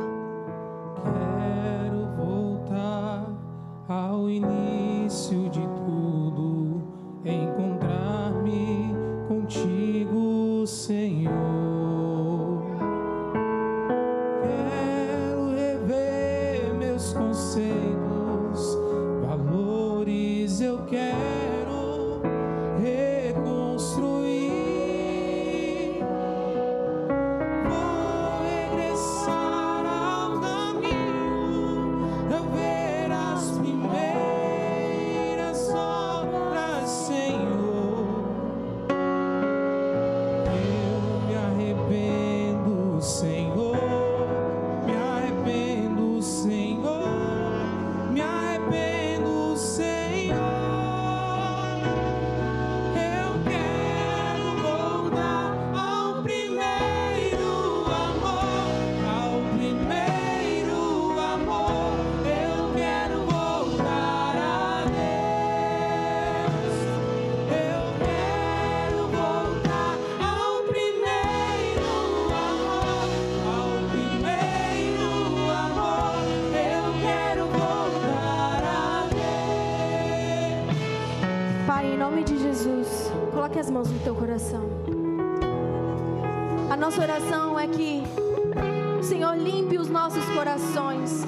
Quero voltar ao início de tudo, encontrar-me contigo, Senhor. Quero rever meus conceitos, valores eu quero reconstruir. Vou regressar ao caminho, rever as primeiras obras, Senhor. Eu me arrependo, Senhor. Me arrependo, Senhor. Me arrependo, Senhor. Eu quero voltar ao primeiro amor, ao primeiro amor. Eu quero voltar a Deus. Eu quero voltar ao primeiro amor, ao primeiro amor. Eu quero voltar a Deus. Pai, em nome de Jesus, coloque as mãos no teu coração. A nossa oração é que o Senhor limpe os nossos corações,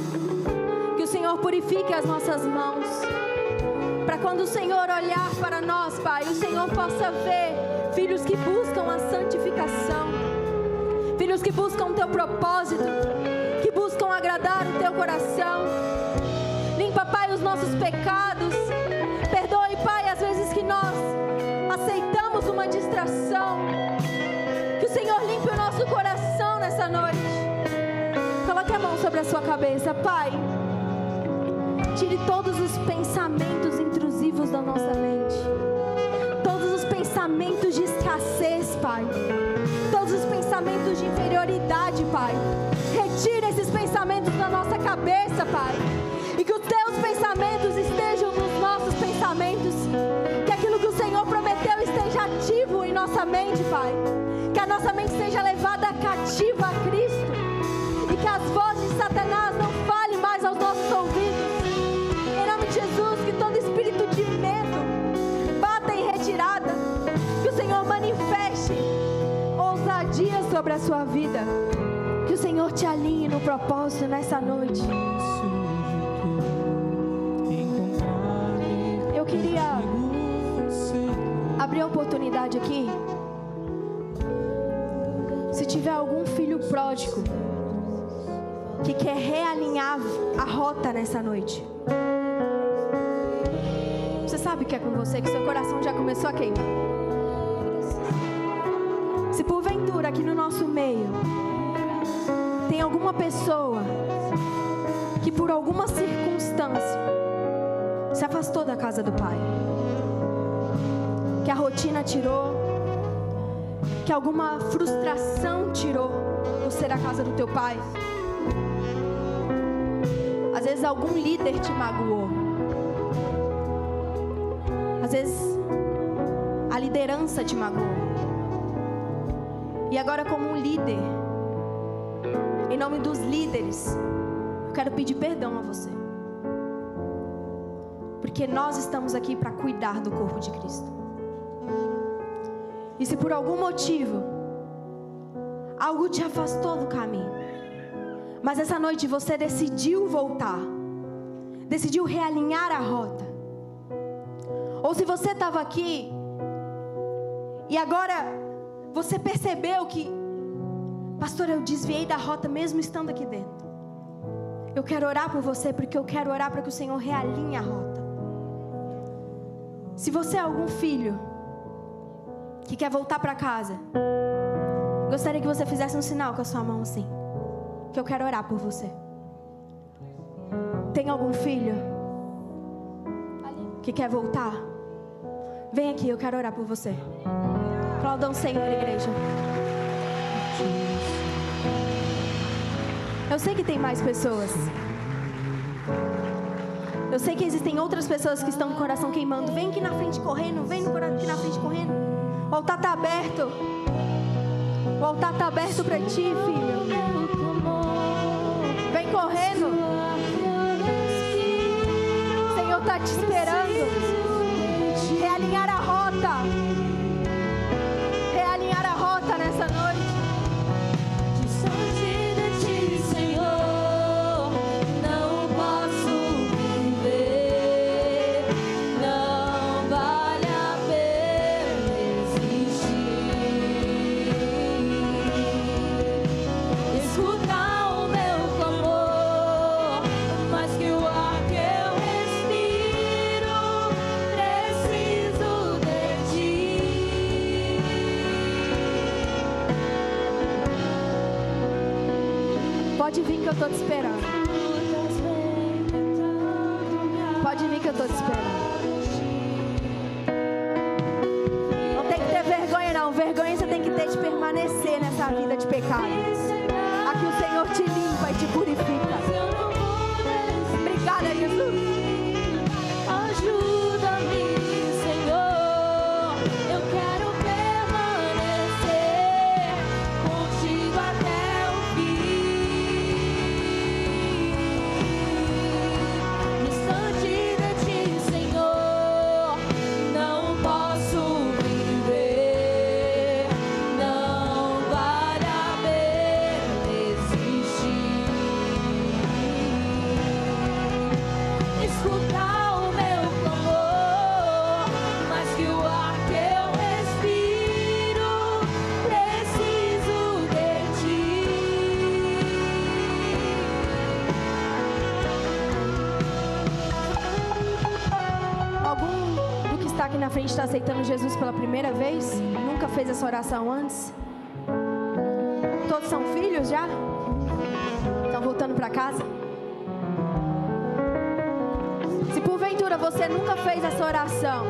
que o Senhor purifique as nossas mãos, para quando o Senhor olhar para nós, Pai, o Senhor possa ver filhos que buscam a santificação, filhos que buscam o teu propósito, que buscam agradar o teu coração. Limpa, Pai, os nossos pecados. Perdoe, Pai, as vezes que nós aceitamos uma distração. Que o Senhor limpe o nosso coração nessa noite. Coloque a mão sobre a sua cabeça, Pai. Tire todos os pensamentos intrusivos da nossa mente. Todos os pensamentos de escassez, Pai. Todos os pensamentos de inferioridade, Pai. Retire esses pensamentos da nossa cabeça, Pai. E que os teus pensamentos estejam nos nossos pensamentos. Que aquilo que o Senhor prometeu esteja ativo em nossa mente, Pai. Que a nossa mente seja levada cativa a Cristo. E que as vozes de Satanás não falem mais aos nossos ouvidos. Em nome de Jesus, que todo espírito de medo bata em retirada. Que o Senhor manifeste ousadia sobre a sua vida. Que o Senhor te alinhe no propósito nessa noite. Eu queria abrir a oportunidade aqui. Se tiver algum filho pródigo que quer realinhar a rota nessa noite, você sabe o que é com você, que seu coração já começou a queimar. Se porventura aqui no nosso meio tem alguma pessoa que por alguma circunstância se afastou da casa do Pai, que a rotina tirou, que alguma frustração tirou você da casa do teu Pai. Às vezes algum líder te magoou. Às vezes a liderança te magoou. E agora, como um líder, em nome dos líderes, eu quero pedir perdão a você. Porque nós estamos aqui para cuidar do corpo de Cristo. E se por algum motivo algo te afastou do caminho, mas essa noite você decidiu voltar, decidiu realinhar a rota, ou se você estava aqui e agora você percebeu que, pastor, eu desviei da rota mesmo estando aqui dentro, eu quero orar por você, porque eu quero orar para que o Senhor realinhe a rota. Se você é algum filho que quer voltar para casa, gostaria que você fizesse um sinal com a sua mão assim, que eu quero orar por você. Tem algum filho que quer voltar? Vem aqui, eu quero orar por você. Aplaudam o Senhor, igreja. Eu sei que tem mais pessoas. Eu sei que existem outras pessoas que estão com o coração queimando. Vem aqui na frente correndo, vem aqui na frente correndo. O altar está aberto. O altar está aberto para ti, filho. Vem correndo. O Senhor está te esperando. Realinhar a rota. Realinhar a rota nessa noite. Distante de ti, Senhor, não posso viver. Não vale a pena existir. Escutar o meu clamor, mais que o ar que eu respiro, preciso de ti. Pode vir que eu estou te esperando. Pode vir que eu estou te esperando. Não tem que ter vergonha não. Vergonha você tem que ter de permanecer nessa vida de pecado. Aqui o Senhor te limpa e te purifica. Obrigada, Jesus. Ajuda-me, Senhor, eu quero permanecer contigo até o fim. Distante de ti, Senhor, não posso viver. Não vale a pena existir. Escutar o meu clamor, mais que o ar que eu respiro, preciso de ti. Algum do que está aqui na frente está aceitando Jesus pela primeira vez? Nunca fez essa oração antes? Todos são filhos já? Estão voltando para casa? Se porventura você nunca fez essa oração,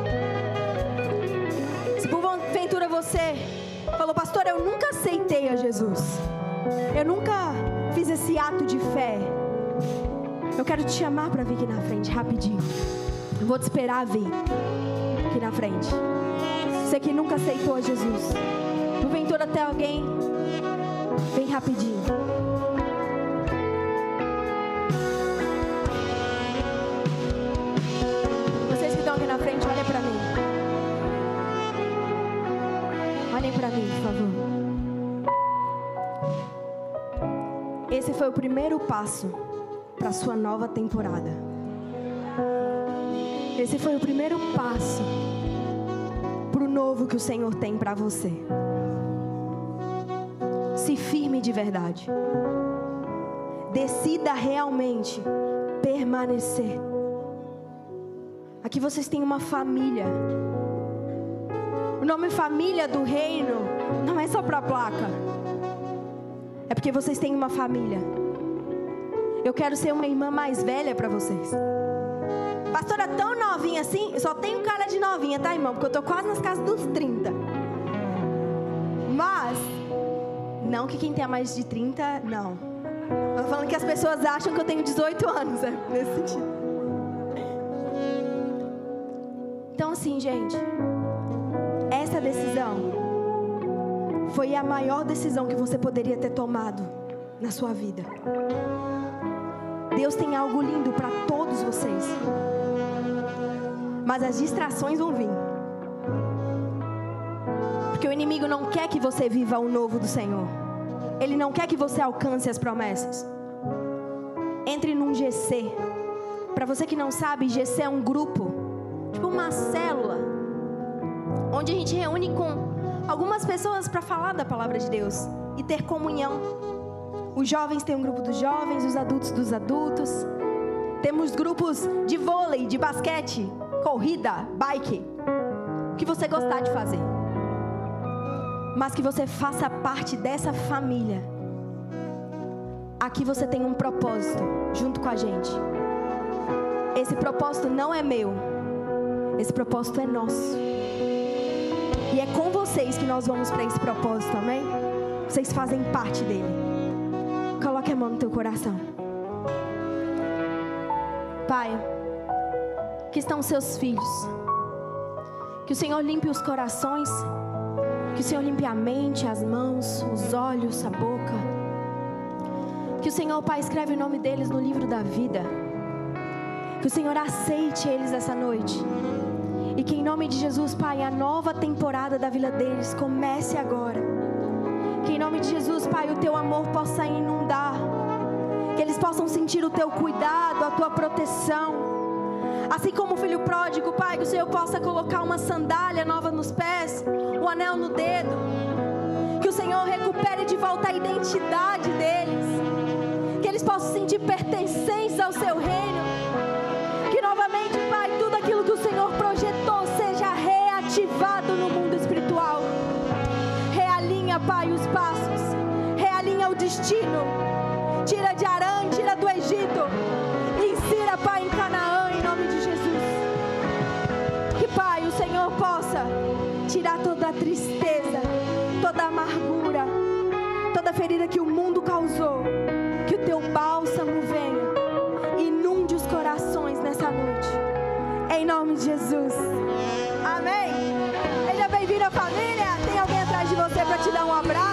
se porventura você falou, pastor, eu nunca aceitei a Jesus, eu nunca fiz esse ato de fé, eu quero te chamar para vir aqui na frente, rapidinho. Eu vou te esperar vir aqui na frente. Você que nunca aceitou a Jesus, porventura até alguém, vem rapidinho. Vocês que estão aqui na frente, olhem para mim. Olhem para mim, por favor. Esse foi o primeiro passo para a sua nova temporada. Esse foi o primeiro passo para o novo que o Senhor tem para você. Se firme de verdade. Decida realmente permanecer. Aqui vocês têm uma família. O nome família do reino não é só para a placa. É porque vocês têm uma família. Eu quero ser uma irmã mais velha para vocês. Pastora, tão novinha assim? Eu só tenho cara de novinha, tá, irmão? Porque eu tô quase nas casas dos 30. Mas, não que quem tenha mais de 30, não. Eu tô falando que as pessoas acham que eu tenho 18 anos, nesse sentido. Então, assim, gente, essa decisão foi a maior decisão que você poderia ter tomado na sua vida. Deus tem algo lindo para todos vocês. Mas as distrações vão vir. Porque o inimigo não quer que você viva o novo do Senhor. Ele não quer que você alcance as promessas. Entre num GC. Para você que não sabe, GC é um grupo, tipo uma célula, onde a gente reúne com algumas pessoas para falar da palavra de Deus e ter comunhão. Os jovens têm um grupo dos jovens, os adultos dos adultos. Temos grupos de vôlei, de basquete, corrida, bike. O que você gostar de fazer. Mas que você faça parte dessa família. Aqui você tem um propósito junto com a gente. Esse propósito não é meu. Esse propósito é nosso. E é com vocês que nós vamos para esse propósito, amém? Vocês fazem parte dele. Coloque a mão no teu coração. Pai, que estão os seus filhos. Que o Senhor limpe os corações. Que o Senhor limpe a mente, as mãos, os olhos, a boca. Que o Senhor, Pai, escreve o nome deles no livro da vida. Que o Senhor aceite eles essa noite. E que em nome de Jesus, Pai, a nova temporada da vida deles comece agora. Que em nome de Jesus, Pai, o Teu amor possa inundar. Que eles possam sentir o Teu cuidado, a Tua proteção. Assim como o filho pródigo, Pai, que o Senhor possa colocar uma sandália nova nos pés, um anel no dedo. Que o Senhor recupere de volta a identidade deles. Que eles possam sentir pertencência ao Seu reino. Que novamente, Pai, tudo aquilo que o Senhor projetou seja reativado no mundo espiritual. Realinha, Pai, os passos. Realinha o destino. Tira de Arã, tira do Egito. Insira, Pai, em Canaã, em nome de Jesus. Que, Pai, o Senhor possa tirar toda a tristeza, toda a amargura, toda a ferida que o mundo causou. Que o Teu bálsamo venha. Inunde os corações nessa noite. Em nome de Jesus. Amém. Seja bem-vindo à família. Tem alguém atrás de você para te dar um abraço?